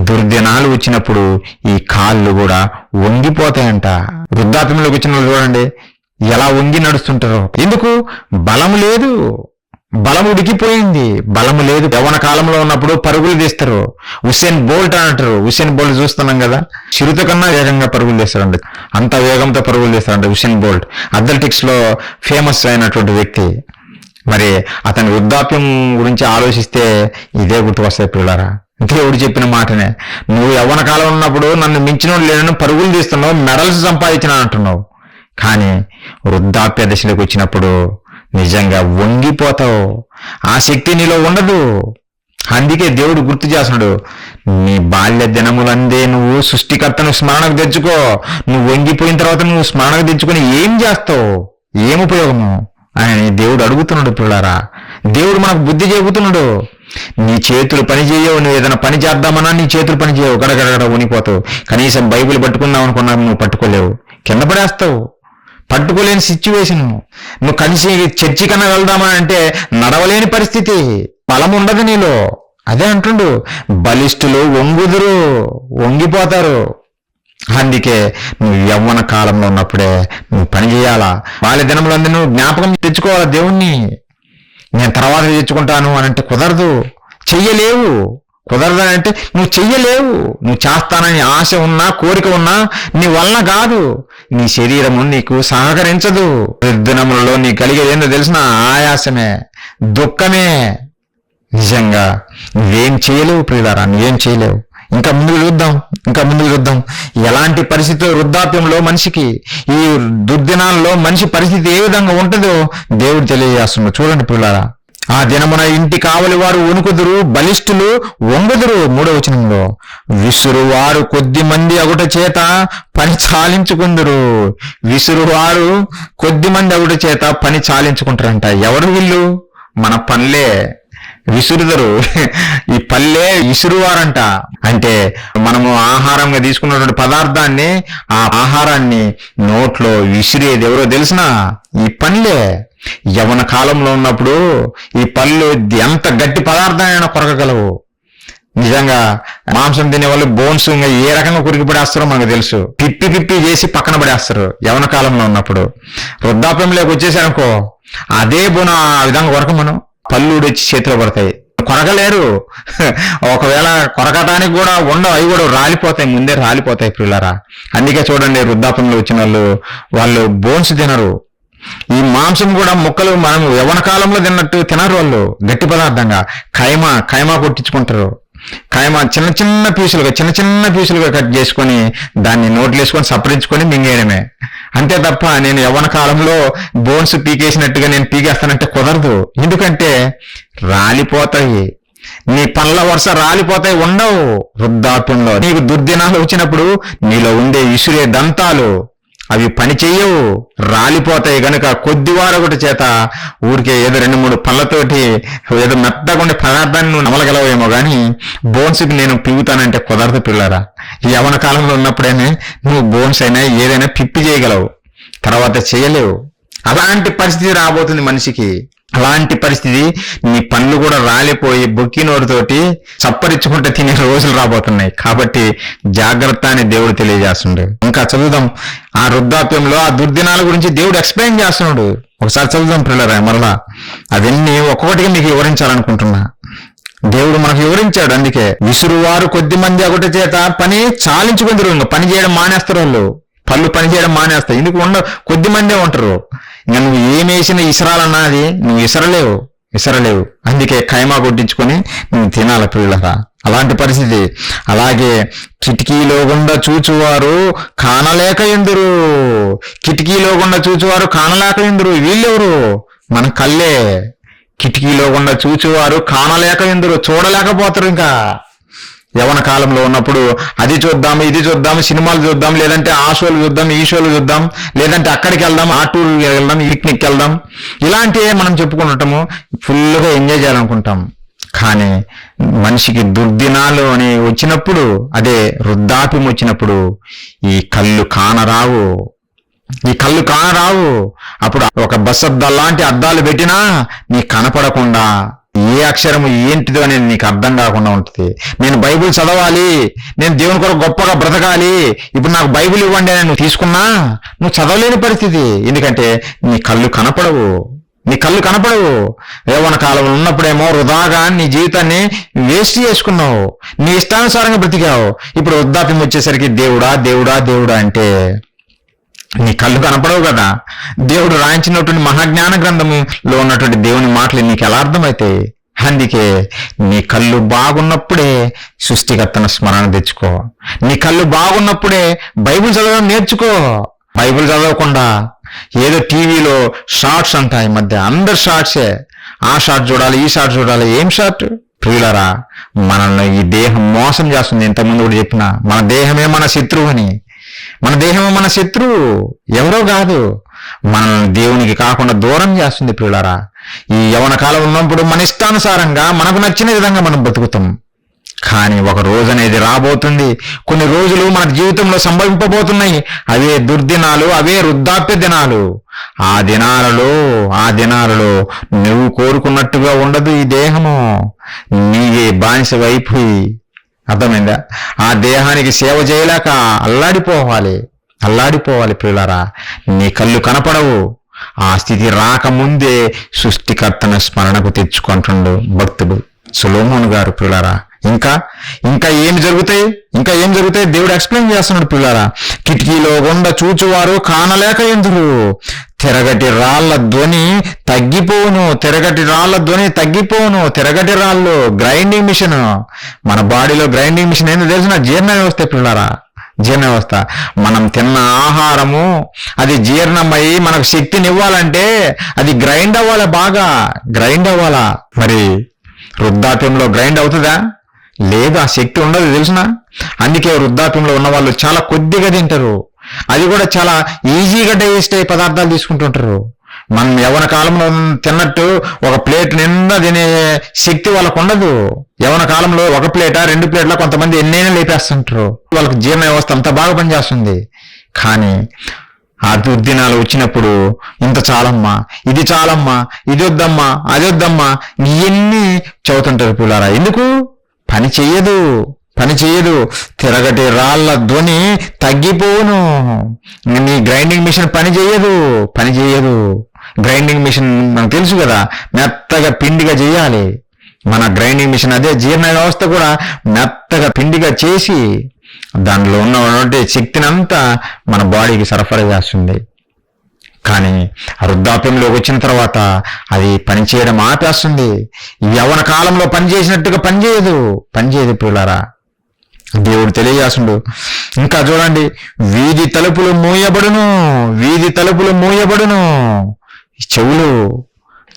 S1: దుర్దినాలు వచ్చినప్పుడు ఈ కాళ్ళు కూడా వంగిపోతాయంట. వృద్ధాప్యంలోకి వచ్చిన వాళ్ళు చూడండి ఎలా వంగి నడుస్తుంటారో. ఎందుకు? బలము లేదు, బలం ఉడికిపోయింది, బలము లేదు. యవ్వన కాలంలో ఉన్నప్పుడు పరుగులు తీస్తారు. ఉసేన్ బోల్ట్ అంటారు. ఉసేన్ బోల్ట్ చూస్తున్నాం కదా, చిరుత కన్నా వేగంగా పరుగులు తీస్తారండి. అంత వేగంతో పరుగులు తీస్తారంట ఉసేన్ బోల్ట్. అథ్లెటిక్స్ లో ఫేమస్ అయినటువంటి వ్యక్తి. మరి అతని వృద్ధాప్యం గురించి ఆలోచిస్తే ఇదే గుర్తుకొస్తాయి పిల్లరా. దేవుడు చెప్పిన మాటనే, నువ్వు యవ్వన కాలం ఉన్నప్పుడు నన్ను మించినోడు లేనని పరుగులు తీస్తున్నావు, మెడల్స్ సంపాదించిన అంటున్నావు. కానీ వృద్ధాప్య దశలోకి వచ్చినప్పుడు నిజంగా వంగిపోతావు. ఆ శక్తి నీలో ఉండదు. అందుకే దేవుడు గుర్తు చేస్తున్నాడు, నీ బాల్య దినములందే నువ్వు సృష్టికర్తను స్మరణకు తెచ్చుకో. నువ్వు వంగిపోయిన తర్వాత నువ్వు స్మరణకు తెచ్చుకొని ఏం చేస్తావు, ఏం ఉపయోగము అని దేవుడు అడుగుతున్నాడు పిల్లారా. దేవుడు మనకు బుద్ధి చెబుతున్నాడు. నీ చేతులు పని చేయవు, నువ్వు ఏదైనా పని చేద్దామన్నా నీ చేతులు పని చేయవు, గడగడగడ ఉనిపోతావు. కనీసం బైబిల్ పట్టుకుందాం అనుకున్నా నువ్వు పట్టుకోలేవు, కింద పడేస్తావు. పట్టుకోలేని సిచ్యువేషన్. నువ్వు కలిసి చర్చి కన్నా వెళ్దామని అంటే నడవలేని పరిస్థితి, బలం ఉండదు నీలో. అదే అంటుండు, బలిష్ఠులు వంగుదురు, వంగిపోతారు. అందుకే నువ్వు యవ్వన కాలంలో ఉన్నప్పుడే నువ్వు పని చేయాలా. బాల్య దినములందరూ నువ్వు జ్ఞాపకం తెచ్చుకోవాలా దేవుణ్ణి. నేను తర్వాత తెచ్చుకుంటాను అని అంటే కుదరదు, చెయ్యలేవు. కుదరదని అంటే నువ్వు చెయ్యలేవు. నువ్వు చేస్తానని ఆశ ఉన్నా కోరిక ఉన్నా నీ వలన కాదు. నీ శరీరము నీకు సహకరించదు. దినములలో నీ కలిగేది ఏందో తెలిసిన ఆయాసమే, దుఃఖమే. నిజంగా నువ్వేం చేయలేవు ప్రియులారా, నువ్వేం చేయలేవు. ఇంకా ముందుకు చూద్దాం ఎలాంటి పరిస్థితి వృద్ధాప్యంలో మనిషికి, ఈ దుర్దినాల్లో మనిషి పరిస్థితి ఏ విధంగా ఉంటుందో దేవుడు తెలియజేస్తున్నాడు. చూడండి పిల్లారా, ఆ దినమున ఇంటి కావలి వారు వణుకుదురు, బలిష్ఠులు వంగుదురు. 3వ వచనంలో, విసురువారు కొద్ది మంది అగుట చేత పని చాలించుకుందరు. విసురువారు కొద్ది మంది అగుట చేత పని చాలించుకుంటారంట. ఎవరు వీళ్ళు? మన పనులే విసురుదరు. ఈ పల్లె విసురువారంట. అంటే మనము ఆహారంగా తీసుకున్నటువంటి పదార్థాన్ని, ఆ ఆహారాన్ని నోట్లో విసిరేది ఎవరో తెలిసిన ఈ పల్లె. యవ్వన కాలంలో ఉన్నప్పుడు ఈ పళ్ళు ఎంత గట్టి పదార్థాలైనా కొరకగలవు. నిజంగా మాంసం తినే వాళ్ళు బోన్స్ ఏ రకంగా కురికి పడేస్తారో మనకు తెలుసు. పిప్పి చేసి పక్కన పడేస్తారు యవ్వన కాలంలో ఉన్నప్పుడు. వృద్ధాప్యంలోకి వచ్చేసారనుకో అదే బోన ఆ విధంగా కొరక మనం పళ్ళు ఊడొచ్చి చేతిలో పడతాయి, కొరకలేరు. ఒకవేళ కొరకటానికి కూడా ఉండవు, అవి కూడా రాలిపోతాయి, ముందే రాలిపోతాయి పిల్లరా. అందుకే చూడండి వృద్ధాప్యంలో వచ్చిన వాళ్ళు బోన్స్ తినరు. ఈ మాంసం కూడా ముక్కలు మనం యవ్వన కాలంలో తిన్నట్టు తినరు. వాళ్ళు గట్టి పదార్థంగా ఖైమా కొట్టించుకుంటారు. ఖైమా చిన్న చిన్న పీసులుగా కట్ చేసుకొని దాన్ని నోట్లు వేసుకొని సపరించుకొని మింగేయడమే. అంతే తప్ప నేను యవ్వన కాలంలో బోన్స్ పీకేసినట్టుగా నేను పీకేస్తానంటే కుదరదు. ఎందుకంటే రాలిపోతాయి, నీ పళ్ళ వరుస రాలిపోతాయి, ఉండవు. వృద్ధాప్యంలో నీకు దుర్దినాలు వచ్చినప్పుడు నీలో ఉండే విసురే దంతాలు అవి పని చెయ్యవు, రాలిపోతాయి. గనుక కొద్దివారొకటి చేత ఊరికే ఏదో 2-3 పళ్ళతోటి ఏదో మెత్తగుండే పదార్థాన్ని నువ్వు నమలగలవేమో కానీ బోన్స్కి నేను పిగుతానంటే కుదరదు పిల్లరా. ఈ యవ్వన కాలంలో ఉన్నప్పుడైనా నువ్వు బోన్స్ అయినా ఏదైనా పిప్పి చేయగలవు, తర్వాత చేయలేవు. అలాంటి పరిస్థితి రాబోతుంది మనిషికి. అలాంటి పరిస్థితి, నీ పళ్ళు కూడా రాలిపోయి బొక్కి నోరుతోటి చప్పరించుకుంటే తినే రోజులు రాబోతున్నాయి. కాబట్టి జాగ్రత్త అని దేవుడు తెలియజేస్తున్నాడు. ఇంకా చదువుదాం. ఆ వృద్ధాప్యంలో ఆ దుర్దినాల గురించి దేవుడు ఎక్స్ప్లెయిన్ చేస్తున్నాడు. ఒకసారి చదువుదాం పిల్లరా. మరలా అవన్నీ ఒక్కొక్కటిగా మీకు వివరించాలనుకుంటున్నా. దేవుడు మనకు వివరించాడు. అందుకే విసురువారు కొద్ది మంది ఒకటి చేత పని చాలించుకుందరు. ఇంకా పని చేయడం మానేస్తారు వాళ్ళు, పళ్ళు పని చేయడం మానేస్తాయి. ఎందుకు కొద్ది మందే ఉంటారు. ఇంకా నువ్వు ఏమేసిన ఇసరాలన్నా అది నువ్వు ఇసరలేవు. అందుకే ఖైమా కొట్టించుకొని నువ్వు తినాలి పిల్లరా. అలాంటి పరిస్థితి. అలాగే కిటికీలో గుండా చూచువారు కానలేక ఎందురు. కిటికీలో గుండా చూచువారు కానలేక ఎందురు. వీళ్ళెవరు? మన కళ్ళే. కిటికీలో గుండా చూచువారు కానలేక ఎందురు, చూడలేకపోతారు. ఇంకా యవ్వన కాలంలో ఉన్నప్పుడు అది చూద్దాం, ఇది చూద్దాం, సినిమాలు చూద్దాం, లేదంటే ఆ షోలు చూద్దాం, ఈ షోలు చూద్దాం, లేదంటే అక్కడికి వెళ్దాం, ఆ టూర్ వెళ్దాం, పిక్నిక్ వెళ్దాం, ఇలాంటివే మనం చెప్పుకుంటాము. ఫుల్గా ఎంజాయ్ చేయాలనుకుంటాం. కానీ మనిషికి దుర్దినాలు అని వచ్చినప్పుడు, అదే వృద్ధాప్యం వచ్చినప్పుడు ఈ కళ్ళు కానరావు. నీ కళ్ళు కానరావు. అప్పుడు ఒక బస్ అద్దాలు లాంటి అద్దాలు పెట్టినా నీ కనపడకుండా ఏ అక్షరము ఏంటిదో అనేది నీకు అర్థం కాకుండా ఉంటుంది. నేను బైబిల్ చదవాలి, నేను దేవుని కొరకు గొప్పగా బ్రతకాలి, ఇప్పుడు నాకు బైబిల్ ఇవ్వండి అని నువ్వు తీసుకున్నా నువ్వు చదవలేని పరిస్థితి. ఎందుకంటే నీ కళ్ళు కనపడవు. యవ్వన కాలంలో ఉన్నప్పుడేమో వృధాగా నీ జీవితాన్ని వేస్ట్ చేసుకున్నావు, నీ ఇష్టానుసారంగా బ్రతికావు. ఇప్పుడు వృద్ధాప్యం వచ్చేసరికి దేవుడా దేవుడా దేవుడా అంటే నీ కళ్ళు కనపడవు కదా. దేవుడు రాయించినటువంటి మహాజ్ఞాన గ్రంథంలో ఉన్నటువంటి దేవుని మాటలు నీకు ఎలా అర్థమవుతాయి? అందుకే నీ కళ్ళు బాగున్నప్పుడే సృష్టికర్తను స్మరణ తెచ్చుకో. నీ కళ్ళు బాగున్నప్పుడే బైబిల్ చదవడం నేర్చుకో. బైబిల్ చదవకుండా ఏదో టీవీలో షార్ట్స్ అంటాయి. ఈ మధ్య అందరు షార్ట్సే. ఆ షార్ట్ చూడాలి, ఈ షార్ట్ చూడాలి. ఏం షార్ట్? ప్రియులారా, మనల్ని ఈ దేహం మోసం చేస్తుంది. ఇంతకుముందు కూడా చెప్పిన మన దేహమే మన శత్రువు అని. మన దేహమే మన శత్రువు, ఎవరో కాదు. మనల్ని దేవునికి కాకుండా దూరం చేస్తుంది. ప్రియులారా, ఈ యవ్వన కాలం ఉన్నప్పుడు మన ఇష్టానుసారంగా మనకు నచ్చిన విధంగా మనం బతుకుతాం. కానీ ఒక రోజు అనేది రాబోతుంది, కొన్ని రోజులు మన జీవితంలో సంభవింపబోతున్నాయి. అవే దుర్దినాలు, అవే వృద్ధాప్య దినాలు. ఆ దినాలలో నువ్వు కోరుకున్నట్టుగా ఉండదు ఈ దేహము. నీవే బానిస అయిపోయి, అర్థమైందా? ఆ దేహానికి సేవ చేయలేక అల్లాడిపోవాలి. ప్రియులారా, నీ కళ్ళు కనపడవు. ఆ స్థితి రాకముందే సృష్టికర్తను స్మరణకు తెచ్చుకుంటుండు భక్తుడు సొలొమోను గారు. ప్రియులారా, ఇంకా ఏం జరుగుతాయి? దేవుడు ఎక్స్ప్లెయిన్ చేస్తున్నాడు. పిల్లారా, కిటికీలో గుండా చూచువారు కానలేక ఎందురు, తిరగటి రాళ్ల ధ్వని తగ్గిపోను. తిరగటి రాళ్ళు గ్రైండింగ్ మిషన్. మన బాడీలో గ్రైండింగ్ మిషన్ ఏందో తెలిసిన? జీర్ణ వ్యవస్థ. పిల్లారా, జీర్ణ వ్యవస్థ. మనం తిన్న ఆహారము అది జీర్ణమై మనకు శక్తిని ఇవ్వాలంటే అది గ్రైండ్ అవ్వాలి, బాగా గ్రైండ్ అవ్వాలా. మరి వృద్ధాప్యంలో గ్రైండ్ అవుతుందా? లేదు, ఆ శక్తి ఉండదు, తెలిసిన? అందుకే వృద్ధాప్యంలో ఉన్న వాళ్ళు చాలా కొద్దిగా తింటారు. అది కూడా చాలా ఈజీగా డైజెస్ట్ అయ్యే పదార్థాలు తీసుకుంటుంటారు. మనం యవ్వన కాలంలో తిన్నట్టు ఒక ప్లేట్ నిండా తినే శక్తి వాళ్ళకు ఉండదు. యవ్వన కాలంలో ఒక ప్లేటా 2 ప్లేట్లా కొంతమంది ఎన్నైనా లేపేస్తుంటారు. వాళ్ళకి జీర్ణ వ్యవస్థ అంత బాగా పనిచేస్తుంది. కానీ ఆ దుర్దినాలు వచ్చినప్పుడు ఇంత చాలమ్మా, ఇది చాలమ్మా, ఇది వద్దమ్మా, అది వద్దమ్మా, ఇవన్నీ చదువుతుంటారు. పిల్లారా, ఎందుకు? పని చెయ్యదు. తిరగటి రాళ్ల ధ్వని తగ్గిపోను. నీ గ్రైండింగ్ మిషన్ పని చేయదు. గ్రైండింగ్ మిషన్ మనకు తెలుసు కదా, మెత్తగా పిండిగా చేయాలి. మన గ్రైండింగ్ మిషన్ అదే జీర్ణ వ్యవస్థ కూడా మెత్తగా పిండిగా చేసి దానిలో ఉన్నటువంటి శక్తిని అంతా మన బాడీకి సరఫరా చేస్తుంది. కానీ వృద్ధాప్యంలోకి వచ్చిన తర్వాత అది పనిచేయడం ఆపేస్తుంది. యవ్వన కాలంలో పనిచేసినట్టుగా పనిచేయదు. పిల్లారా, దేవుడు తెలియజేస్తుండు. ఇంకా చూడండి, వీధి తలుపులు మూయబడును.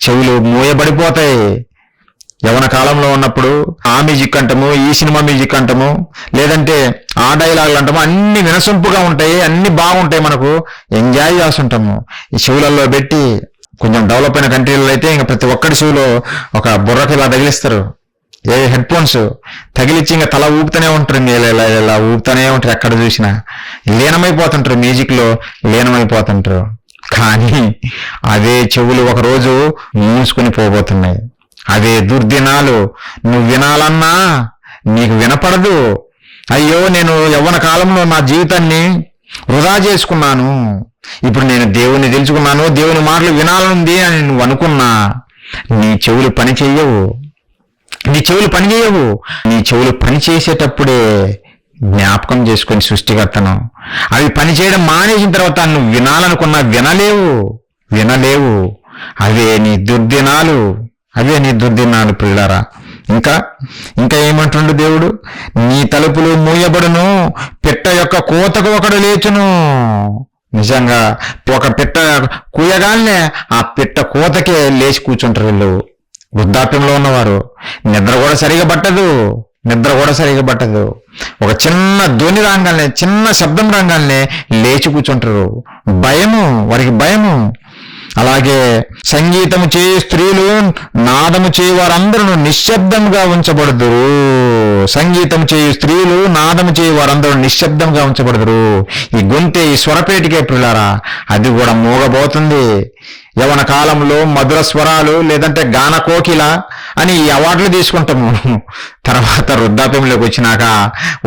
S1: చెవులు మూయబడిపోతాయి. యవ్వన కాలంలో ఉన్నప్పుడు ఆ మ్యూజిక్ అంటాము, ఈ సినిమా మ్యూజిక్ అంటాము, లేదంటే ఆ డైలాగులు అంటాము, అన్ని వినసొంపుగా ఉంటాయి, అన్ని బాగుంటాయి, మనకు ఎంజాయ్ చేస్తుంటాము. ఈ చెవులలో పెట్టి కొంచెం డెవలప్ అయిన కంట్రీలలో అయితే ఇంకా ప్రతి ఒక్కటి చెవులో ఒక బుర్రకి ఇలా తగిలిస్తారు. ఏ హెడ్ ఫోన్స్ తగిలిచ్చి ఇంకా తల ఊపుతూనే ఉంటారు. ఇలా ఊపుతూనే ఉంటారు. ఎక్కడ చూసినా లీనమైపోతుంటారు, మ్యూజిక్ లో లీనమైపోతుంటారు. కానీ అదే చెవులు ఒకరోజు మూసుకుని పోబోతున్నాయి. అవే దుర్దినాలు. నువ్వు వినాలన్నా నీకు వినపడదు. అయ్యో, నేను యవ్వన కాలంలో నా జీవితాన్ని వృధా చేసుకున్నాను, ఇప్పుడు నేను దేవుని తెలుసుకున్నాను, దేవుని మాటలు వినాలనుంది అని నువ్వు అనుకున్నా నీ చెవులు పని చేయవు. నీ చెవులు పని చేసేటప్పుడే జ్ఞాపకం చేసుకొని సృష్టికర్తను. అవి పని చేయడం మానేసిన తర్వాత నువ్వు వినాలనుకున్నా వినలేవు. అవే నీ దుర్దినాలు. పిల్లారా, ఇంకా ఏమంటుండు దేవుడు? నీ తలుపులు మూయబడును, పిట్ట యొక్క కోతకు ఒకడు లేచును. నిజంగా ఒక పిట్ట కూయగానే ఆ పిట్ట కోతకే లేచి కూర్చుంటారు వీళ్ళు. వృద్ధాప్యంలో ఉన్నవారు నిద్ర కూడా సరిగా పట్టదు. ఒక చిన్న ధ్వని రాగానే, చిన్న శబ్దం రాగానే లేచి కూర్చుంటారు. వారికి భయము. అలాగే సంగీతము చేయ స్త్రీలు, నాదము చేయ వారందరూ నిశ్శబ్దంగా ఉంచబడుదురు. సంగీతం చేయు స్త్రీలు, నాదము చేయు వారందరూ నిశ్శబ్దంగా ఉంచబడదురు. ఈ గొంతే, ఈ స్వరపేటికే ప్రియులారా, అది కూడా మోగబోతుంది. యవన కాలంలో మధుర స్వరాలు లేదంటే గాన కోకిల అని ఈ అవార్డులు తీసుకుంటాము. తర్వాత వృద్ధాప్యంలోకి వచ్చినాక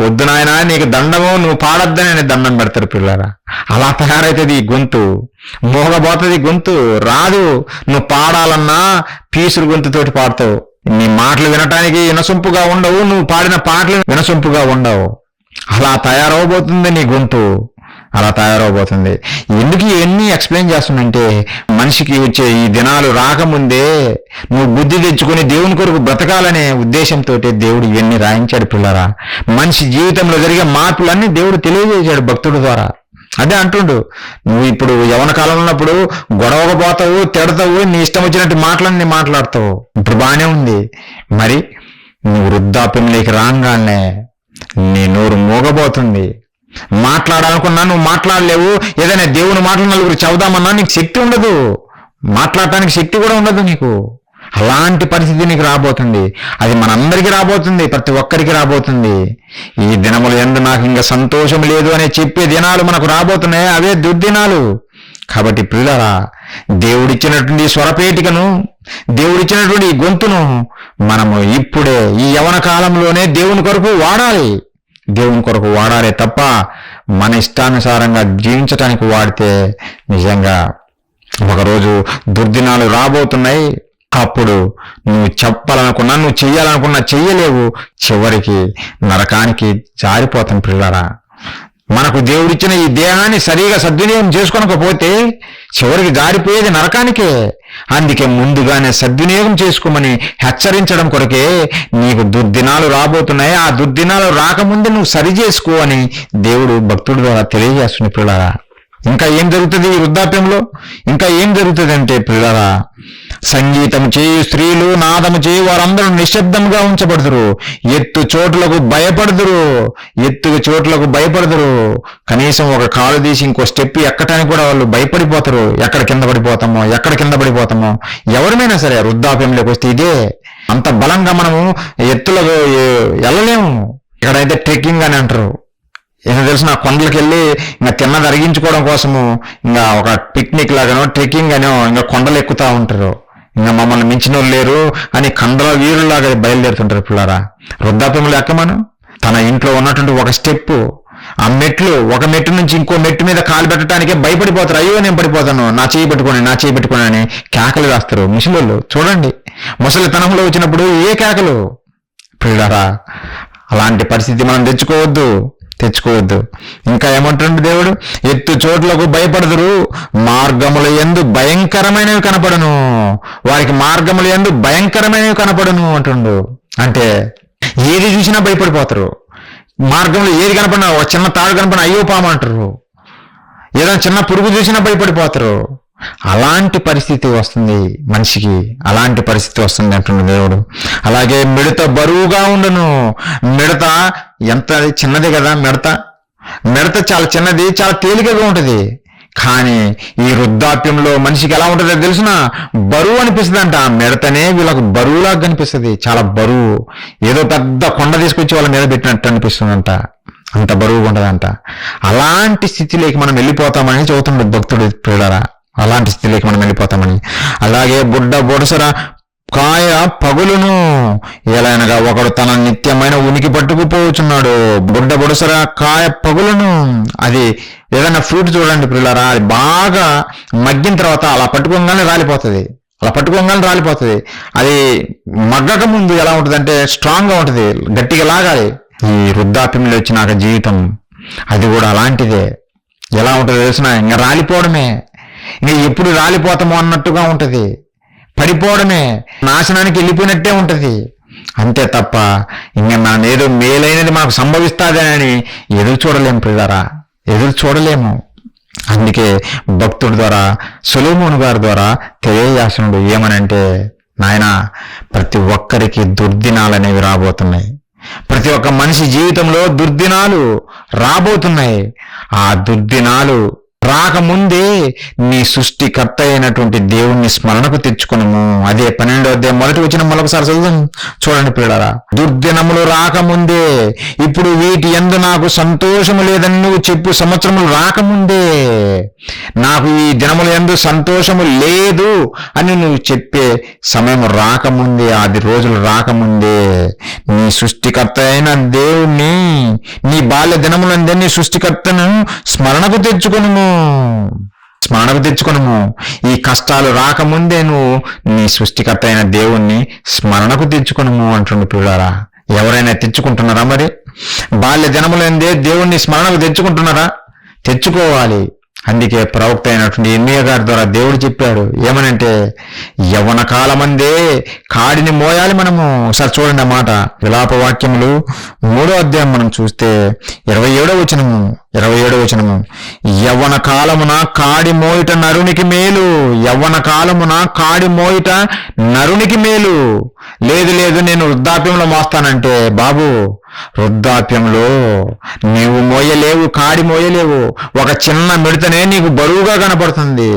S1: వద్దు నాయనా నీకు దండము, నువ్వు పాడొద్దని దండం పెడతారు పిల్లరా. అలా తయారైతుంది ఈ గొంతు, మోగబోతుంది గొంతు, రాదు. నువ్వు పాడాలన్నా పీసురు గొంతుతోటి పాడతావు. నీ మాటలు వినటానికి వినసొంపుగా ఉండవు, నువ్వు పాడిన పాటలు వినసొంపుగా ఉండవు. అలా తయారవబోతుంది నీ గొంతు, అలా తయారవబోతుంది. ఎందుకు ఇవన్నీ ఎక్స్ప్లెయిన్ చేస్తుందంటే, మనిషికి వచ్చే ఈ దినాలు రాకముందే నువ్వు బుద్ధి తెచ్చుకుని దేవుని కొరకు బ్రతకాలనే ఉద్దేశంతో దేవుడు ఇవన్నీ రాయించాడు పిల్లరా. మనిషి జీవితంలో జరిగే మార్పులన్నీ దేవుడు తెలియజేశాడు భక్తుడి ద్వారా. అదే అంటుండు, నువ్వు ఇప్పుడు యవన కాలంలో ఉన్నప్పుడు గొడవకు పోతావు, తిడతావు, నీ ఇష్టం వచ్చినట్టు మాటలన్నీ మాట్లాడతావు, ఇప్పుడు బాగానే ఉంది. మరి నువ్వు వృద్ధాప్యంలోకి రాగానే నీ నోరు మోగబోతుంది. మాట్లాడాలనుకున్నా నువ్వు మాట్లాడలేవు. ఏదైనా దేవుని మాటలు నలుగురు చెబుదామన్నా నీకు శక్తి ఉండదు, మాట్లాడటానికి శక్తి కూడా ఉండదు నీకు. అలాంటి పరిస్థితి నీకు రాబోతుంది. అది మనందరికీ రాబోతుంది, ప్రతి ఒక్కరికి రాబోతుంది. ఈ దినములు యందు నాకు ఇంకా సంతోషం లేదు అనే చెప్పే దినాలు మనకు రాబోతున్నాయి, అవే దుర్దినాలు. కాబట్టి ప్రియులారా, దేవుడిచ్చినటువంటి స్వరపేటికను, దేవుడిచ్చినటువంటి ఈ గొంతును మనము ఇప్పుడే ఈ యవన కాలంలోనే దేవుని కొరకు వాడాలి. దేవుని కొరకు వాడాలి తప్ప మన ఇష్టానుసారంగా జీవించటానికి వాడితే నిజంగా ఒకరోజు దుర్దినాలు రాబోతున్నాయి. అప్పుడు నువ్వు చెప్పాలనుకున్నా, నువ్వు చెయ్యాలనుకున్నా చెయ్యలేవు. చివరికి నరకానికి జారిపోతాం పిల్లరా. మనకు దేవుడిచ్చిన ఈ దేహాన్ని సరిగా సద్వినియోగం చేసుకోనకపోతే చివరికి జారిపోయేది నరకానికే. అందుకే ముందుగానే సద్వినియోగం చేసుకోమని హెచ్చరించడం కొరకే నీకు దుర్దినాలు రాబోతున్నాయి. ఆ దుర్దినాలు రాకముందే నువ్వు సరి చేసుకో అని దేవుడు భక్తుడి ద్వారా తెలియజేస్తున్న పిల్లరా. ఇంకా ఏం జరుగుతుంది ఈ వృద్ధాప్యంలో? ఇంకా ఏం జరుగుతుంది అంటే పిల్లరా, సంగీతం చేయు స్త్రీలు, నాదము చేయు వారందరూ నిశ్శబ్దంగా ఉంచబడుదురు. ఎత్తు చోట్లకు భయపడుదురు, ఎత్తు చోట్లకు భయపడుదురు. కనీసం ఒక కాలు తీసి ఇంకో స్టెప్ ఎక్కటానికి కూడా వాళ్ళు భయపడిపోతారు. ఎక్కడ కింద పడిపోతామో. ఎవరిమైనా సరే వృద్ధాప్యంలోకి వస్తే ఇదే. అంత బలంగా మనము ఎత్తులకు వెళ్ళలేము. ఇక్కడైతే ట్రెక్కింగ్ అని అంటారు. ఏదో తెలిసిన కొండలకి వెళ్ళి ఇంకా తిన్నది అరిగించుకోవడం కోసము ఇంకా ఒక పిక్నిక్ లాగానో ట్రెక్కింగ్ అనో ఇంకా కొండలు ఎక్కుతా ఉంటారు. ఇంకా మమ్మల్ని మించిన వాళ్ళు లేరు అని కండల వీరులాగా బయలుదేరుతుంటారు పిల్లరా. వృద్ధాప్యంలో ఎక్కమను తన ఇంట్లో ఉన్నటువంటి ఒక స్టెప్, ఆ మెట్లు, ఒక మెట్టు నుంచి ఇంకో మెట్టు మీద కాలు పెట్టడానికే భయపడిపోతారు. అయ్యో నేను పడిపోతాను, నా చేయి పెట్టుకోని అని కేకలు వేస్తారు ముసలోళ్ళు. చూడండి, ముసలితనంలో వచ్చినప్పుడు ఏ కేకలు పిల్లరా. అలాంటి పరిస్థితి మనం తెచ్చుకోవద్దు. ఇంకా ఏమంటుండే దేవుడు, ఎత్తు చోట్లకు భయపడదురు, మార్గముల యందు భయంకరమైనవి కనపడను. వారికి మార్గముల యందు భయంకరమైనవి కనపడను అంటుండు. అంటే ఏది చూసినా భయపడిపోతారు. మార్గంలో ఏది కనపడినా, ఒక చిన్న తాడు కనపడిన అయ్యో పాము అంటారు. ఏదైనా చిన్న పురుగు చూసినా భయపడిపోతారు. అలాంటి పరిస్థితి వస్తుంది మనిషికి, అలాంటి పరిస్థితి వస్తుంది అంటున్న దేవుడు. అలాగే మిడత బరువుగా ఉండును. మిడత ఎంత చిన్నది కదా, మిడత చాలా చిన్నది, చాలా తేలికగా ఉంటుంది. కానీ ఈ వృద్ధాప్యంలో మనిషికి ఎలా ఉంటుందో తెలుసునా, బరువు అనిపిస్తుంది అంట. ఆ మిడతనే వీళ్ళకు బరువులాగా కనిపిస్తుంది, చాలా బరువు. ఏదో పెద్ద కొండ తీసుకొచ్చి వాళ్ళ మీద పెట్టినట్టు అనిపిస్తుందంట, అంత బరువుగా ఉంటుందంట. అలాంటి స్థితిలోకి మనం వెళ్ళిపోతామని చెబుతున్నాడు భక్తుడు ప్రియులారా. అలాంటి స్థితిలోకి మనం వెళ్ళిపోతామని. అలాగే బుడ్డ బొడసర కాయ పగులును, ఎలానగా ఒకడు తన నిత్యమైన ఉనికి పట్టుకుపోవచ్చున్నాడు. బుడ్డ బొడసర కాయ పగులును. అది ఏదైనా ఫ్రూట్ చూడండి పిల్లరా, అది బాగా మగ్గిన తర్వాత అలా పట్టుకోగానే రాలిపోతుంది. అది మగ్గక ముందు ఎలా ఉంటుంది అంటే స్ట్రాంగ్ గా ఉంటుంది, గట్టిగా లాగాలి. ఈ వృద్ధాప్యంలో వచ్చినాక జీవితం అది కూడా అలాంటిదే. ఎలా ఉంటుందో తెలిసిన, ఇంకా రాలిపోవడమే. ఇంకా ఎప్పుడు రాలిపోతామో అన్నట్టుగా ఉంటది, పడిపోవడమే, నాశనానికి వెళ్ళిపోయినట్టే ఉంటది. అంతే తప్ప ఇంకా ఏదో మేలైనది మాకు సంభవిస్తాదని ఎదురు చూడలేము ప్రియులారా, ఎదురు చూడలేము. అందుకే భక్తుడి ద్వారా, సొలొమోను గారి ద్వారా తెలియజేస్తున్నాడు ఏమనంటే, నాయనా ప్రతి ఒక్కరికి దుర్దినాలు అనేవి రాబోతున్నాయి. ప్రతి ఒక్క మనిషి జీవితంలో దుర్దినాలు రాబోతున్నాయి. ఆ దుర్దినాలు రాకముందే నీ సృష్టికర్త అయినటువంటి దేవుణ్ణి స్మరణకు తెచ్చుకునము. అదే 12వ అధ్యాయం 1వ వచనం మరొకసారి చదువుదాం. చూడండి పిల్లలారా, దుర్దినములు రాకముందే, ఇప్పుడు వీటి యందు నాకు సంతోషము లేదని నువ్వు చెప్పు సంవత్సరములు రాకముందే, నాకు ఈ దినముల యందు సంతోషము లేదు అని నువ్వు చెప్పే సమయం రాకముందే, అది రోజులు రాకముందే నీ సృష్టికర్త అయిన దేవుణ్ణి, నీ బాల్య దినములందే నీ సృష్టికర్తను స్మరణకు తెచ్చుకును. ఈ కష్టాలు రాకముందే నువ్వు నీ సృష్టికర్త అయిన దేవుణ్ణి స్మరణకు తెచ్చుకును అంటుండు పిల్లారా. ఎవరైనా తెచ్చుకుంటున్నారా? మరి బాల్య దినములందే దేవుణ్ణి స్మరణకు తెచ్చుకుంటున్నారా? తెచ్చుకోవాలి. అందుకే ప్రవక్త అయినటువంటి ఇర్మియా గారి ద్వారా దేవుడు చెప్పాడు ఏమనంటే, యవ్వన కాలమందే కాడిని మోయాలి మనము. ఒకసారి చూడండి ఆ మాట. విలాప వాక్యములు 3వ అధ్యాయం మనం చూస్తే 27వ వచనము, యవ్వన కాలమున కాడి మోయిట నరునికి మేలు, యవ్వన కాలమున కాడి మోయిట నరునికి మేలు. లేదు నేను వృద్ధాప్యంలో మోస్తానంటే, బాబు వృద్ధాప్యంలో నీవు మోయలేవు, కాడి మోయలేవు. ఒక చిన్న మిడతనే నీకు బరువుగా కనపడుతుంది.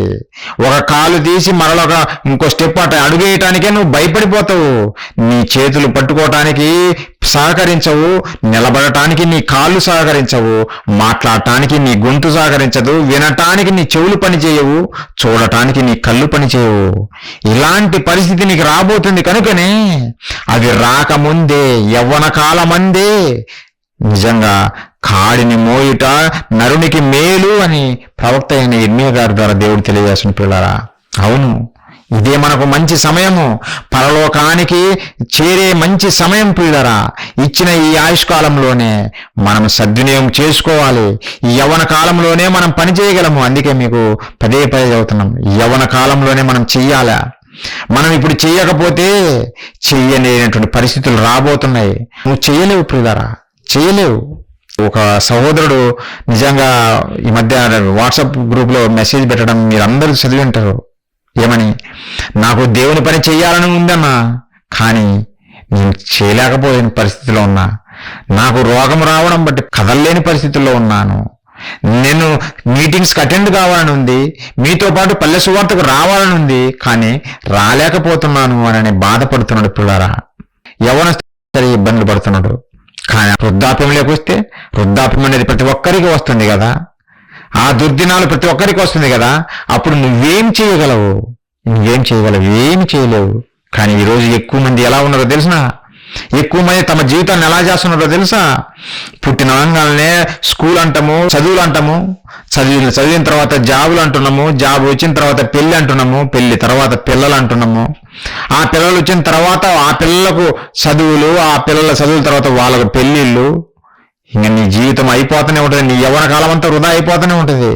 S1: ఒక కాలు తీసి మరొక ఇంకో స్టెప్ అడుగేయటానికే నువ్వు భయపడిపోతావు. నీ చేతులు పట్టుకోవటానికి సహకరించవు, నిలబడటానికి నీ కాళ్ళు సహకరించవు, మాట్లాడటానికి నీ గొంతు సహకరించదు, వినటానికి నీ చెవులు పనిచేయవు, చూడటానికి నీ కళ్ళు పనిచేయవు. ఇలాంటి పరిస్థితి నీకు రాబోతుంది. కనుకనే అది రాకముందే, యవ్వన కాలమందే నిజంగా కాడిని మోయుట నరునికి మేలు అని ప్రవక్త అయిన ఇర్మియా గారి ద్వారా దేవుడు తెలియజేసిన పిల్లారా. అవును, ఇదే మనకు మంచి సమయము, పరలోకానికి చేరే మంచి సమయం పిల్లరా. ఇచ్చిన ఈ ఆయుష్కాలంలోనే మనం సద్వినియోగం చేసుకోవాలి. ఈ యవ్వన కాలంలోనే మనం పని చేయగలము. అందుకే మీకు పదే చదువుతున్నాం, యవ్వన కాలంలోనే మనం చెయ్యాలా. మనం ఇప్పుడు చెయ్యకపోతే చెయ్యలేనటువంటి పరిస్థితులు రాబోతున్నాయి. నువ్వు చెయ్యలేవు పిల్లరా, చెయ్యలేవు. ఒక సహోదరుడు నిజంగా ఈ మధ్య వాట్సాప్ గ్రూప్లో మెసేజ్ పెట్టడం మీరందరూ చదివి ఉంటారు. ఏమని, నాకు దేవుని పని చెయ్యాలని ఉందన్నా, కానీ నేను చేయలేకపోయిన పరిస్థితిలో ఉన్నా, నాకు రోగం రావడం బట్టి కదలలేని పరిస్థితుల్లో ఉన్నాను, నేను మీటింగ్స్కి అటెండ్ కావాలని ఉంది, మీతో పాటు పల్లె సువార్తకు రావాలని ఉంది, కానీ రాలేకపోతున్నాను అని బాధపడుతున్నాడు పిల్లారా. యవ్వనస్తులు ఇబ్బందులు పడుతున్నాడు. కానీ వృద్ధాప్యంలోకి వస్తే, వృద్ధాప్యం అనేది ప్రతి ఒక్కరికి వస్తుంది కదా, ఆ దుర్దినాలు ప్రతి ఒక్కరికి వస్తుంది కదా, అప్పుడు నువ్వేం చేయగలవు? ఏమి చేయలేవు. కానీ ఈరోజు ఎక్కువ మంది ఎలా ఉన్నారో తెలిసినా, ఎక్కువ మంది తమ జీవితాన్ని ఎలా చేస్తున్నారో తెలుసా? పుట్టిన రంగాలనే స్కూల్ అంటాము, చదువులు అంటాము, చదివిన తర్వాత జాబులు అంటున్నాము, జాబ్ వచ్చిన తర్వాత పెళ్లి అంటున్నాము, పెళ్లి తర్వాత పిల్లలు అంటున్నాము, ఆ పిల్లలు వచ్చిన తర్వాత ఆ పిల్లలకు చదువులు, ఆ పిల్లల చదువుల తర్వాత వాళ్ళకు పెళ్లిళ్ళు. ఇంకా నీ జీవితం అయిపోతూనే ఉంటుంది, నీ యవ్వన కాలం అంతా వృధా అయిపోతూనే ఉంటుంది.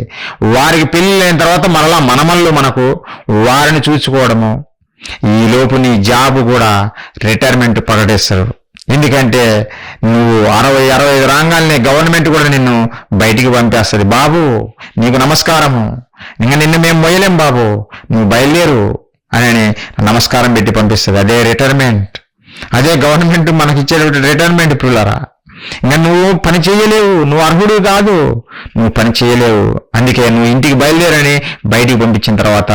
S1: వారికి పెళ్లి అయిన తర్వాత మరలా మనమల్లు మనకు వారిని చూసుకోవడము. ఈలోపు నీ జాబు కూడా రిటైర్మెంట్ ప్రకటిస్తారు. ఎందుకంటే నువ్వు 60-65 రంగాల్ని గవర్నమెంట్ కూడా నిన్ను బయటికి పంపేస్తుంది. బాబు నీకు నమస్కారము, ఇంకా నిన్ను మేము మొయ్యలేం బాబు, నువ్వు బయలుదేరు అని నమస్కారం పెట్టి పంపిస్తుంది. అదే రిటైర్మెంట్, అదే గవర్నమెంట్ మనకి ఇచ్చేటువంటి రిటైర్మెంట్ పిల్లరా. ఇంకా నువ్వు పని చేయలేవు, నువ్వు అర్హుడు కాదు, నువ్వు పని చేయలేవు. అందుకే నువ్వు ఇంటికి బయలుదేరని బయటికి పంపించిన తర్వాత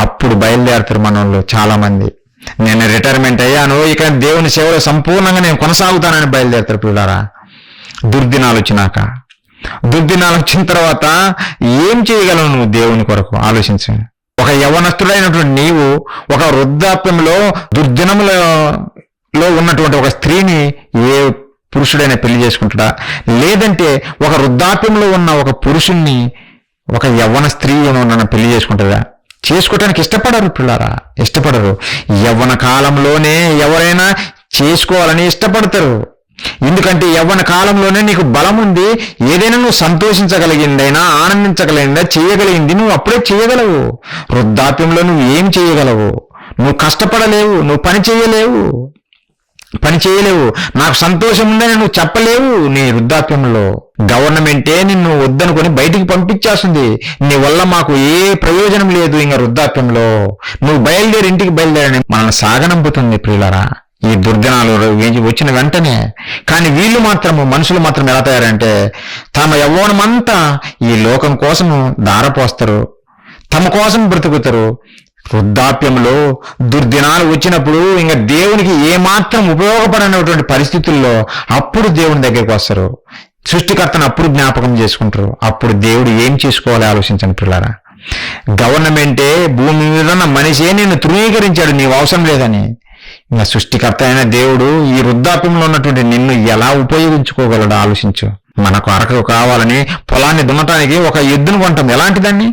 S1: అప్పుడు బయలుదేరుతారు మనోళ్ళు చాలా మంది. నేను రిటైర్మెంట్ అయ్యాను, ఇక దేవుని సేవలో సంపూర్ణంగా నేను కొనసాగుతానని బయలుదేరుతారు పిల్లారా. దుర్దినాలు వచ్చిన తర్వాత ఏం చేయగలవు నువ్వు దేవుని కొరకు? ఆలోచించు. ఒక యవ్వనస్తుడైనటువంటి నీవు ఒక వృద్ధాప్యంలో దుర్దినములో ఉన్నటువంటి ఒక స్త్రీని ఏ పురుషుడైనా పెళ్లి చేసుకుంటాడా? లేదంటే ఒక వృద్ధాప్యంలో ఉన్న ఒక పురుషుణ్ణి ఒక యవ్వన స్త్రీ ఏమన్నా పెళ్లి చేసుకుంటుందా? చేసుకోవటానికి ఇష్టపడరు పిల్లారా, ఇష్టపడరు. యవ్వన కాలంలోనే ఎవరైనా చేసుకోవాలని ఇష్టపడతారు. ఎందుకంటే యవ్వన కాలంలోనే నీకు బలం ఉంది. ఏదైనా నువ్వు సంతోషించగలిగిందైనా, ఆనందించగలిగిందా, చేయగలిగింది నువ్వు అప్పుడే చేయగలవు. వృద్ధాప్యంలో నువ్వు ఏం చేయగలవు? నువ్వు కష్టపడలేవు, నువ్వు పని చేయలేవు. నాకు సంతోషం ఉందని నువ్వు చెప్పలేవు. నీ వృద్ధాప్యంలో గవర్నమెంటే నిన్ను వద్దనుకొని బయటికి పంపించేస్తుంది. నీ వల్ల మాకు ఏ ప్రయోజనం లేదు. ఇంకా వృద్ధాప్యంలో నువ్వు ఇంటికి బయలుదేరని మనల్ని సాగనంపుతుంది ప్రియులారా. ఈ దుర్దినాలు వచ్చిన వెంటనే. కానీ వీళ్ళు మాత్రము, మనుషులు మాత్రం ఎలా తయారంటే తమ యవ్వనమంతా ఈ లోకం కోసము దారపోస్తారు, తమ కోసం బ్రతుకుతారు. వృద్ధాప్యంలో దుర్దినాలు వచ్చినప్పుడు ఇంకా దేవునికి ఏమాత్రం ఉపయోగపడనటువంటి పరిస్థితుల్లో అప్పుడు దేవుని దగ్గరికి వస్తారు. సృష్టికర్తను అప్పుడు జ్ఞాపకం చేసుకుంటారు. అప్పుడు దేవుడు ఏం చేసుకోవాలి ఆలోచించండి పిల్లారా. గవర్నమెంటే భూమి మీద ఉన్న మనిషే నిన్ను ధృవీకరించాడు నీవు అవసరం లేదని. ఇంకా సృష్టికర్త అయిన దేవుడు ఈ వృద్ధాప్యంలో ఉన్నటువంటి నిన్ను ఎలా ఉపయోగించుకోగలడు ఆలోచించు. మనకు అరకు కావాలని పొలాన్ని దున్నటానికి ఒక ఎద్దును కొంటాం. ఎలాంటిదాన్ని?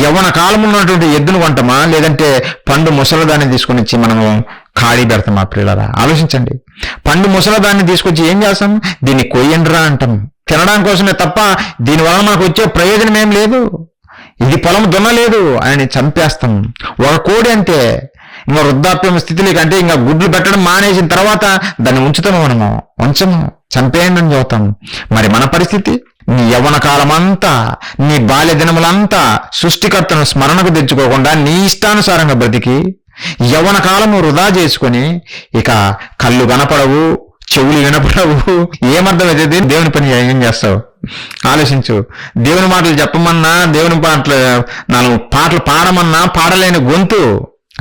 S1: యవ్వన కాలం ఉన్నటువంటి ఎద్దును కొంటామా, లేదంటే పండు ముసలదాన్ని తీసుకొని వచ్చి మనము ఖాళీ పెడతామా పిల్లరా? ఆలోచించండి. పండు ముసలదాన్ని తీసుకొచ్చి ఏం చేస్తాం? దీన్ని కొయ్యండిరా అంటాం. తినడం కోసమే తప్ప దీనివల్ల మనకు వచ్చే ప్రయోజనం ఏం లేదు. ఇది పొలం దున్నలేదు అని చంపేస్తాం. ఒక కోడి అంతే, ఇంకా వృద్ధాప్యం స్థితిలోకి అంటే ఇంకా గుడ్లు పెట్టడం మానేసిన తర్వాత దాన్ని ఉంచుతాము, మనము ఉంచము, చంపేయండి అని చెబుతాం. మరి మన పరిస్థితి? నీ యవ్వన కాలమంతా, నీ బాల్య దినములంతా సృష్టికర్తను స్మరణకు తెచ్చుకోకుండా నీ ఇష్టానుసారంగా బ్రతికి యవ్వన కాలము వృధా చేసుకొని ఇక కళ్ళు కనపడవు, చెవులు వినపడవు, ఏమర్థమైతే దేవుని పని ఏం చేస్తావు ఆలోచించు. దేవుని మాటలు చెప్పమన్నా, దేవుని నాలుగు పాటలు పాడమన్నా పాడలేని గొంతు.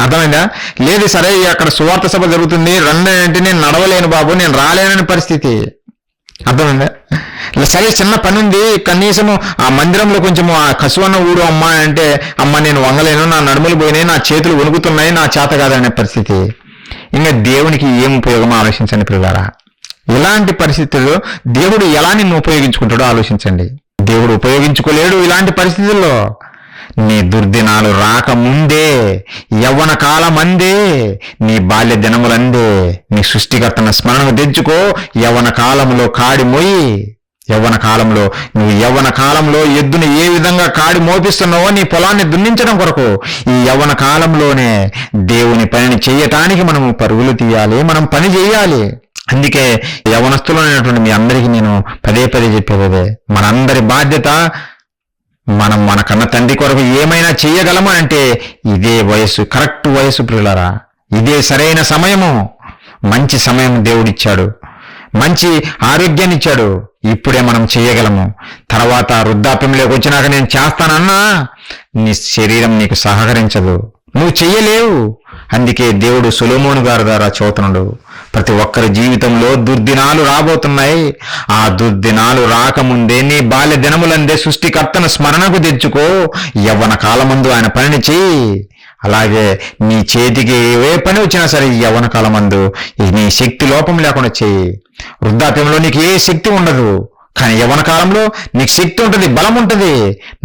S1: అర్థమైందా? లేదు సరే అక్కడ సువార్త సభ జరుగుతుంది రండి అంటే నేను నడవలేను బాబు, నేను రాలేనని పరిస్థితి. అర్థమైందా? సరే చిన్న పని ఉంది, కనీసము ఆ మందిరంలో కొంచెము ఆ కసువన్న ఊరు అమ్మా అంటే అమ్మ నేను వంగలేను, నా నడుములు పోయినాయి, నా చేతులు వణుకుతున్నాయి, నా చేత కాదనే పరిస్థితి. ఇంకా దేవునికి ఏం ఉపయోగమో ఆలోచించండి పిల్లలారా. ఇలాంటి పరిస్థితుల్లో దేవుడు ఎలా నిన్ను ఉపయోగించుకుంటాడో ఆలోచించండి. దేవుడు ఉపయోగించుకోలేడు ఇలాంటి పరిస్థితుల్లో. నీ దుర్దినాలు రాకముందే, యవ్వన కాలమందే, నీ బాల్య దినములందే నీ సృష్టికర్తన స్మరణకు తెచ్చుకో. యవ్వన కాలంలో కాడి మోయి, యవ్వన కాలంలో నువ్వు యవ్వన కాలంలో ఎద్దును ఏ విధంగా కాడి మోపిస్తున్నావో నీ పొలాన్ని దున్నించడం కొరకు ఈ యవ్వన కాలంలోనే దేవుని పనిని చేయటానికి మనము పరుగులు తీయాలి, మనం పని చేయాలి. అందుకే యవనస్తులైనటువంటి మీ అందరికీ నేను పదే పదే చెప్పేదే, మనందరి బాధ్యత మనం మన కన్న తండ్రి కొరకు ఏమైనా చేయగలమా అంటే ఇదే వయసు, కరెక్ట్ వయసు ప్రియులారా. ఇదే సరైన సమయము. మంచి సమయం దేవుడిచ్చాడు, మంచి ఆరోగ్యాన్ని ఇచ్చాడు. ఇప్పుడే మనం చేయగలము. తర్వాత వృద్ధాప్యంలోకి వచ్చినాక నేను చేస్తానన్నా నీ శరీరం నీకు సహకరించదు, నువ్వు చెయ్యలేవు. అందుకే దేవుడు సొలొమోను గారి ద్వారా చెబుతున్నాడు, ప్రతి ఒక్కరి జీవితంలో దుర్దినాలు రాబోతున్నాయి. ఆ దుర్దినాలు రాకముందే నీ బాల్య దినములందే సృష్టికర్తను స్మరణకు తెచ్చుకో. యవ్వన కాలమందు ఆయన పనిని చెయ్యి. అలాగే నీ చేతికి ఏ పని వచ్చినా సరే ఈ యవ్వన కాలమందు నీ శక్తి లోపం లేకుండా చెయ్యి. వృద్ధాప్యంలో నీకు ఏ శక్తి ఉండదు, కానీ యవ్వన కాలంలో నీకు శక్తి ఉంటుంది, బలం ఉంటుంది.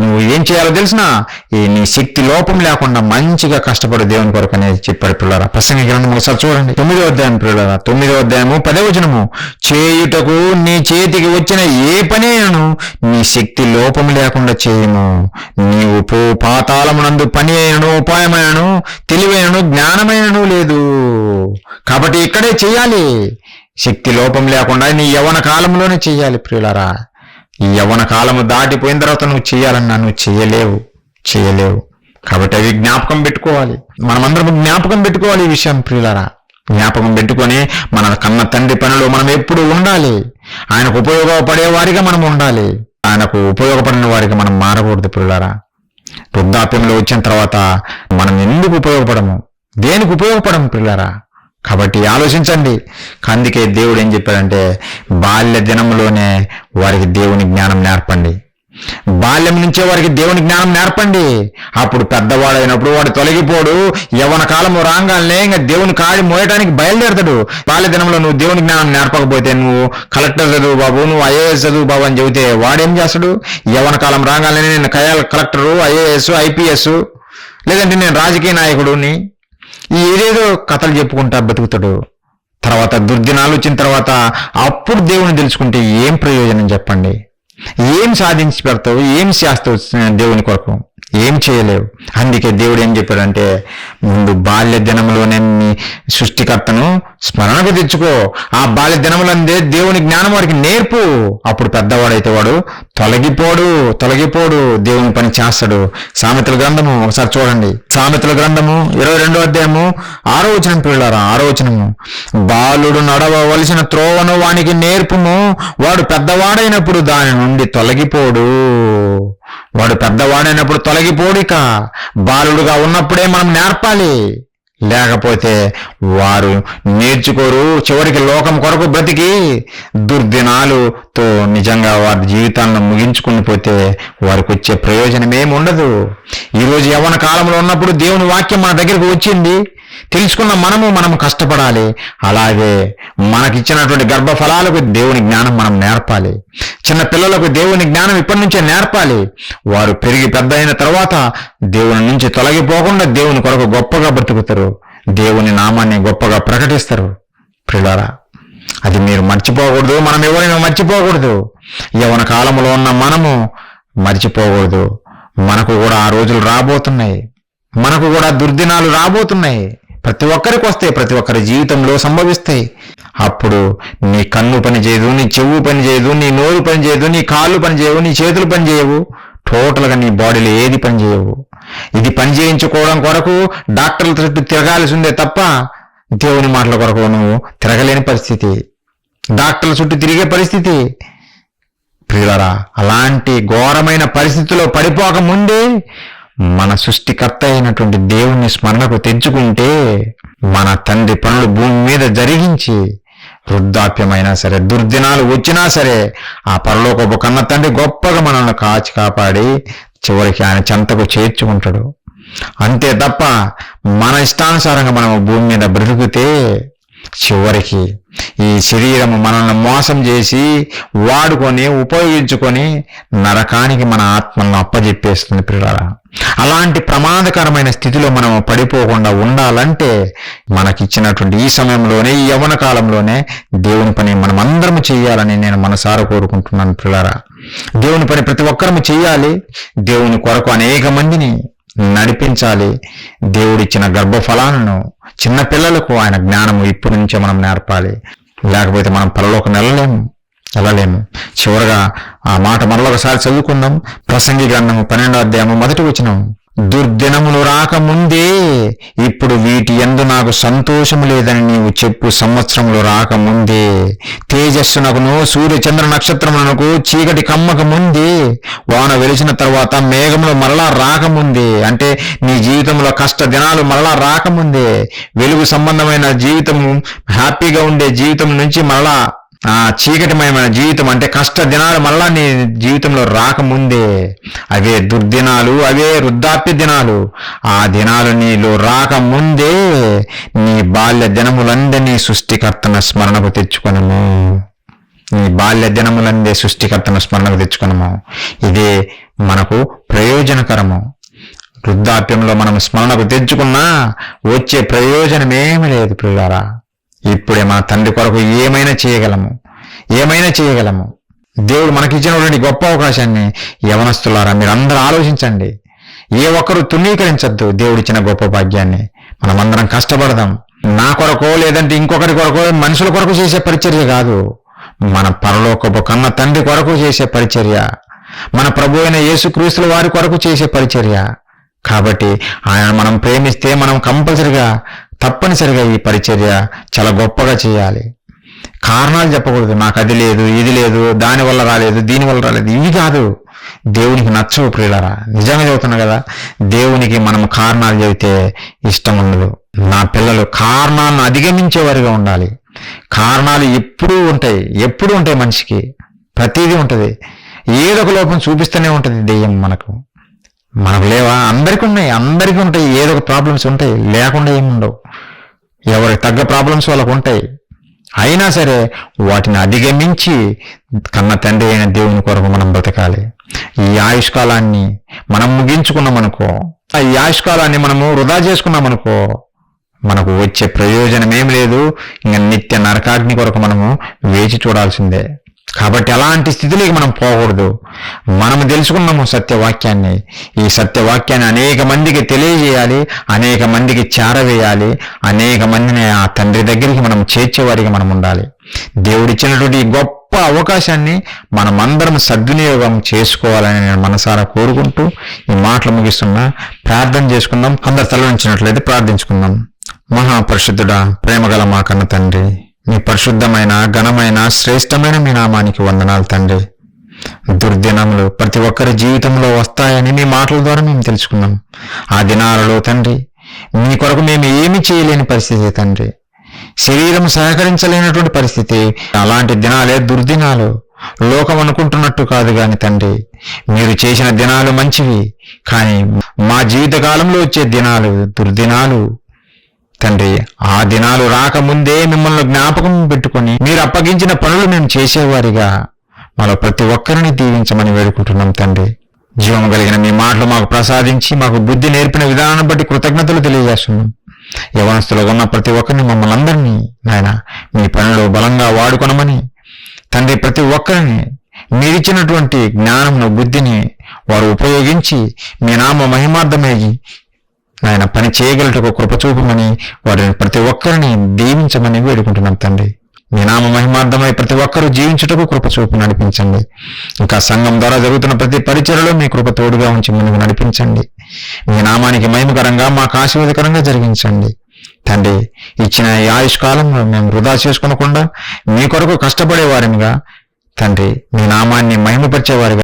S1: నువ్వు ఏం చేయాలో తెలిసినా నీ శక్తి లోపం లేకుండా మంచిగా కష్టపడు దేవుని కొరకు అనేది చెప్పాడు పిల్లరా. ప్రసంగి గ్రంథం ఒకసారి చూడండి, 9వ అధ్యాయం పిల్లరా, 9వ అధ్యాయము 10వ వచనము. చేయుటకు నీ చేతికి వచ్చిన ఏ పనేను నీ శక్తి లోపం లేకుండా చేయము. నీవు పాతాళమునందు పని అయినను, ఉపాయమైనను, తెలివైనను, జ్ఞానమైనను లేదు. కాబట్టి ఇక్కడే చెయ్యాలి. శక్తి లోపం లేకుండా నీ యవ్వన కాలంలోనే చెయ్యాలి ప్రియులారా. ఈ యవ్వన కాలము దాటిపోయిన తర్వాత నువ్వు చెయ్యాలన్నా నువ్వు చేయలేవు. కాబట్టి అవి జ్ఞాపకం పెట్టుకోవాలి. మనమందరం జ్ఞాపకం పెట్టుకోవాలి ఈ విషయం ప్రియులారా. జ్ఞాపకం పెట్టుకొని మన కన్న తండ్రి పనిలో మనం ఎప్పుడు ఉండాలి. ఆయనకు ఉపయోగపడే వారిగా మనం ఉండాలి, ఆయనకు ఉపయోగపడిన వారిగా మనం మారకూడదు ప్రియులారా. వృద్ధాప్యంలో వచ్చిన తర్వాత మనం ఎందుకు ఉపయోగపడము, దేనికి ఉపయోగపడము ప్రియులారా. కాబట్టి ఆలోచించండి. అందుకే దేవుడు ఏం చెప్పాడంటే బాల్య దినంలోనే వారికి దేవుని జ్ఞానం నేర్పండి. బాల్యం నుంచే వారికి దేవుని జ్ఞానం నేర్పండి. అప్పుడు పెద్దవాడైనప్పుడు వాడు తొలగిపోడు. యవ్వన కాలము రాగానే ఇంకా దేవుని కాడి మోయటానికి బయలుదేరతాడు. బాల్య దినంలో నువ్వు దేవుని జ్ఞానం నేర్పకపోతే నువ్వు కలెక్టర్ చదువు బాబు, నువ్వు ఐఏఎస్ చదువు బాబు అని చెబితే వాడేం చేస్తాడు? యవ్వన కాలం రాగానే నేను కలెక్టరు, ఐఏఎస్, ఐపీఎస్, లేదంటే నేను రాజకీయ నాయకుడుని ఏదేదో కథలు చెప్పుకుంటా బతుకుతాడు. తర్వాత దుర్దినాలు వచ్చిన తర్వాత అప్పుడు దేవుని తెలుసుకుంటే ఏం ప్రయోజనం చెప్పండి? ఏం సాధించి పెడతావు, ఏం చేస్తావు దేవుని కొరకు? ఏం చేయలేవు. అందుకే దేవుడు ఏం చెప్పాడంటే, ముందు బాల్య దినములోనే నీ సృష్టికర్తను స్మరణకు తెచ్చుకో. ఆ బాల్య దినములందే దేవుని జ్ఞానం వాడికి నేర్పు. అప్పుడు పెద్దవాడైతే వాడు తొలగిపోడు, దేవుని పని చేస్తాడు. సామెతల గ్రంథము ఒకసారి చూడండి. సామెతల గ్రంథము 22వ అధ్యాయము 6వ వచనం పిల్లారా, 6వ వచనము, బాలుడు నడవవలసిన త్రోవను వానికి నేర్పుము, వాడు పెద్దవాడైనప్పుడు దాని నుండి తొలగిపోడు. వాడు పెద్దవాడైనప్పుడు తొలగిపోడిక. బాలుడుగా ఉన్నప్పుడే మనం నేర్పాలి, లేకపోతే వారు నేర్చుకోరు. చివరికి లోకం కొరకు బ్రతికి దుర్దినాలుతో నిజంగా వారి జీవితాలను ముగించుకుని పోతే వారికి వచ్చే ప్రయోజనం ఏమి ఉండదు. ఈరోజు యవ్వన కాలంలో ఉన్నప్పుడు దేవుని వాక్యం మన దగ్గరకు వచ్చింది, తెలుసుకున్న మనము కష్టపడాలి. అలాగే మనకిచ్చినటువంటి గర్భఫలాలకు దేవుని జ్ఞానం మనం నేర్పాలి. చిన్న పిల్లలకు దేవుని జ్ఞానం ఇప్పటి నుంచే నేర్పాలి. వారు పెరిగి పెద్ద అయిన తర్వాత దేవుని నుంచి తొలగిపోకుండా దేవుని కొరకు గొప్పగా బ్రతుకుతారు, దేవుని నామాన్ని గొప్పగా ప్రకటిస్తారు. ప్రియులారా, అది మీరు మర్చిపోకూడదు. మనం ఎవరైనా మర్చిపోకూడదు. యవ్వన కాలంలో ఉన్న మనము మర్చిపోకూడదు. మనకు కూడా ఆ రోజులు రాబోతున్నాయి, మనకు కూడా దుర్దినాలు రాబోతున్నాయి. ప్రతి ఒక్కరికి వస్తాయి, ప్రతి ఒక్కరి జీవితంలో సంభవిస్తాయి. అప్పుడు నీ కన్ను పని చేయదు, నీ చెవు పని చేయదు, నీ నోరు పని చేయదు, నీ కాళ్ళు పని చేయవు, నీ చేతులు పని చేయవు, టోటల్గా నీ బాడీలో ఏది పని చేయవు. ఇది పని చేయించుకోవడం కొరకు డాక్టర్ల చుట్టూ తిరగాల్సి ఉందే తప్ప దేవుని మాటల కొరకు నువ్వు తిరగలేని పరిస్థితి, డాక్టర్ల చుట్టూ తిరిగే పరిస్థితి. ప్రియులారా, అలాంటి ఘోరమైన పరిస్థితిలో పడిపోక ముందే మన సృష్టికర్త అయినటువంటి దేవుణ్ణి స్మరణకు తెచ్చుకుంటే మన తండ్రి పనులు భూమి మీద జరిగించి, వృద్ధాప్యమైనా సరే, దుర్దినాలు వచ్చినా సరే, ఆ పరలోకపు కన్న తండ్రి గొప్పగా మనల్ని కాపాడి చివరికి ఆయన చెంతకు చేర్చుకుంటాడు. అంతే తప్ప మన ఇష్టానుసారంగా మనం భూమి మీద బ్రతికితే చివరికి ఈ శరీరము మనల్ని మోసం చేసి వాడుకొని ఉపయోగించుకొని నరకానికి మన ఆత్మలను అప్పజెప్పేస్తుంది. ప్రియులారా, అలాంటి ప్రమాదకరమైన స్థితిలో మనం పడిపోకుండా ఉండాలంటే మనకిచ్చినటువంటి ఈ సమయంలోనే, ఈ యవ్వన కాలంలోనే దేవుని పని మనం అందరము చేయాలని నేను మనసారా కోరుకుంటున్నాను. ప్రియులారా, దేవుని పని ప్రతి ఒక్కరము చేయాలి. దేవుని కొరకు అనేక మందిని నడిపించాలి. దేవుడిచ్చిన గర్భఫలాలను చిన్న పిల్లలకు ఆయన జ్ఞానము ఇప్పటి నుంచే మనం నేర్పాలి, లేకపోతే మనం పరలోకం వెళ్ళలేము. చివరగా ఆ మాట మరొకసారి చదువుకుందాం. ప్రసంగి గ్రంథము 12వ అధ్యాయము 1వ వచనం, దుర్దినములు రాకముందే ఇప్పుడు వీటి యందు నాకు సంతోషము లేదని నీవు చెప్పు. సంవత్సరములు రాకముందే, తేజస్సునకును సూర్య చంద్ర నక్షత్రములకు చీకటి కమ్మక ముందే, వాన వెలిసిన తర్వాత మేఘములు మరలా రాకముందే, అంటే నీ జీవితంలో కష్ట దినాలు మరలా రాకముందే, వెలుగు సంబంధమైన జీవితము, హ్యాపీగా ఉండే జీవితం నుంచి మరలా ఆ చీకటిమయమైన జీవితం అంటే కష్ట దినాలు మళ్ళా నీ జీవితంలో రాకముందే, అవే దుర్దినాలు, అవే వృద్ధాప్య దినాలు, ఆ దినాలు నీలో రాకముందే నీ బాల్య దినములందరినీ సృష్టికర్తన స్మరణకు తెచ్చుకొనము. నీ బాల్య దినములందే సృష్టికర్తన స్మరణకు తెచ్చుకొనము. ఇదే మనకు ప్రయోజనకరము. వృద్ధాప్యంలో మనం స్మరణకు తెచ్చుకున్నా వచ్చే ప్రయోజనమేమి లేదు. ప్రియులారా, ఇప్పుడే మన తండ్రి కొరకు ఏమైనా చేయగలము. దేవుడు మనకిచ్చినటువంటి గొప్ప అవకాశాన్ని యవనస్తులారా మీరందరూ ఆలోచించండి. ఏ ఒక్కరు తునీకరించద్దు దేవుడిచ్చిన గొప్ప భాగ్యాన్ని. మనమందరం కష్టపడదాం. నా కొరకో లేదంటే ఇంకొకరి కొరకో, మనుషుల కొరకు చేసే పరిచర్య కాదు, మన పరలోకపు కన్న తండ్రి కొరకు చేసే పరిచర్య, మన ప్రభు అయిన యేసుక్రీస్తుల వారి కొరకు చేసే పరిచర్య. కాబట్టి ఆయన మనం ప్రేమిస్తే మనం కంపల్సరిగా తప్పనిసరిగా ఈ పరిచర్య చాలా గొప్పగా చేయాలి. కారణాలు చెప్పకూడదు, నాకు అది లేదు, ఇది లేదు, దానివల్ల రాలేదు, దీనివల్ల రాలేదు, ఇవి కాదు. దేవునికి నచ్చవు. ప్రియులారా, నిజంగా చెబుతున్నా కదా, దేవునికి మనం కారణాలు చెబితే ఇష్టం ఉండదు. నా పిల్లలు కారణాలను అధిగమించేవారిగా ఉండాలి. కారణాలు ఎప్పుడూ ఉంటాయి మనిషికి, ప్రతిదీ ఉంటుంది. ఏదో ఒక లోపం చూపిస్తూనే ఉంటుంది దెయ్యం. మనకు లేవా? అందరికీ ఉంటాయి. ఏదో ఒక ప్రాబ్లమ్స్ ఉంటాయి, లేకుండా ఏముండవు. ఎవరికి తగ్గ ప్రాబ్లమ్స్ వాళ్ళకు ఉంటాయి. అయినా సరే వాటిని అధిగమించి కన్న తండ్రి అయిన దేవుని కొరకు మనం బ్రతకాలి. ఈ ఆయుష్కాలాన్ని మనం ముగించుకున్నామనుకో, ఈ ఆయుష్కాలాన్ని మనము వృధా చేసుకున్నామనుకో, మనకు వచ్చే ప్రయోజనం ఏం లేదు. ఇంకా నిత్య నరకాగ్ని కొరకు మనము వేచి చూడాల్సిందే. కాబట్టి అలాంటి స్థితిలోకి మనం పోకూడదు. మనము తెలుసుకున్నాము సత్యవాక్యాన్ని. ఈ సత్యవాక్యాన్ని అనేక మందికి తెలియజేయాలి, అనేక మందికి చేరవేయాలి, అనేక మందిని ఆ తండ్రి దగ్గరికి మనం చేర్చేవారికి మనం ఉండాలి. దేవుడిచ్చినటువంటి ఈ గొప్ప అవకాశాన్ని మనమందరం సద్వినియోగం చేసుకోవాలని నేను మనసారా కోరుకుంటూ ఈ మాటలు ముగిస్తున్నా. ప్రార్థన చేసుకుందాం. అందరు తలవంచినట్లయితే ప్రార్థించుకుందాం. మహాపరిశుద్ధుడా, ప్రేమగల మా కన్న తండ్రి, మీ పరిశుద్ధమైన, ఘనమైన, శ్రేష్టమైన మీ నామానికి వందనాలు తండ్రి. దుర్దినములు ప్రతి ఒక్కరి జీవితంలో వస్తాయని మీ మాటల ద్వారా మేము తెలుసుకున్నాం. ఆ దినాలలో తండ్రి మీ కొరకు మేము ఏమి చేయలేని పరిస్థితి తండ్రి, శరీరం సహకరించలేనటువంటి పరిస్థితి. అలాంటి దినాలే దుర్దినాలు. లోకం అనుకుంటున్నట్టు కాదు కాని తండ్రి, మీరు చేసిన దినాలు మంచివి, కానీ మా జీవితకాలంలో వచ్చే దినాలు దుర్దినాలు తండ్రి. ఆ దినాలు రాకముందే మిమ్మల్ని జ్ఞాపకం పెట్టుకొని మీరు అప్పగించిన పనులు మేము చేసేవారిగా మాలో ప్రతి ఒక్కరిని దీవించమని వేడుకుంటున్నాం తండ్రి. జీవం కలిగిన మీ మాటలు మాకు ప్రసాదించి మాకు బుద్ధి నేర్పిన విధానాన్ని బట్టి కృతజ్ఞతలు తెలియజేస్తున్నాం. యవనస్తులో ఉన్న ప్రతి ఒక్కరిని, మమ్మల్ని అందరినీ నాయన మీ పనిలో బలంగా వాడుకొనమని తండ్రి, ప్రతి ఒక్కరిని మీరిచ్చినటువంటి జ్ఞానమును, బుద్ధిని వారు ఉపయోగించి మీ నామ మహిమార్థమేగి నాయన పని చేయగలటకు కృప చూపమని వారిని ప్రతి ఒక్కరిని దీవించమని వేడుకుంటున్నాం తండ్రి. మీ నామ మహిమార్థమై ప్రతి ఒక్కరూ జీవించుటకు కృప చూపు నడిపించండి. ఇంకా సంఘం ద్వారా జరుగుతున్న ప్రతి పరిచయలో మీ కృప తోడుగా ఉంచి ముందుకు నడిపించండి. మీ నామానికి మహిమకరంగా, మాకు ఆశీర్వాదకరంగా జరిగించండి తండ్రి. ఇచ్చిన ఈ ఆయుష్కాలంలో మేము వృధా చేసుకోనకుండా మీ కొరకు కష్టపడే వారినిగా తండ్రి, మీ నామాన్ని మహిమపరిచేవారిగా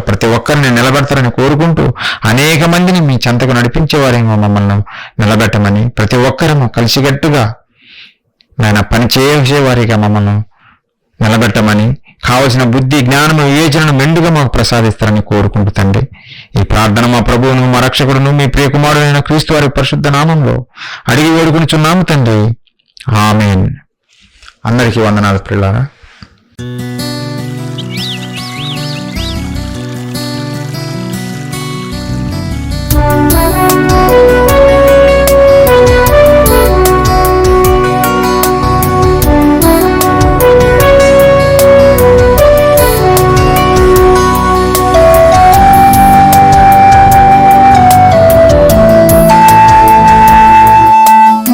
S1: ప్రతి ఒక్కరిని నిలబెడతారని కోరుకుంటూ అనేక మందిని మీ చెంతకు నడిపించేవారేమో మమ్మల్ని నిలబెట్టమని, ప్రతి ఒక్కరము కలిసిగట్టుగా నాయన పని చేసేవారిగా మమ్మల్ని నిలబెట్టమని, కావలసిన బుద్ధి, జ్ఞానము, వివేచనను మెండుగా మాకు ప్రసాదిస్తారని కోరుకుంటూ తండ్రి, ఈ ప్రార్థన మా ప్రభువును, మా రక్షకుడును, మీ ప్రియకుమారుడైన క్రీస్తు వారి పరిశుద్ధ నామంలో అడిగి వేడుకొనిచున్నాము తండ్రి. ఆమేన్. అందరికీ వందనాలు ప్రియులారా.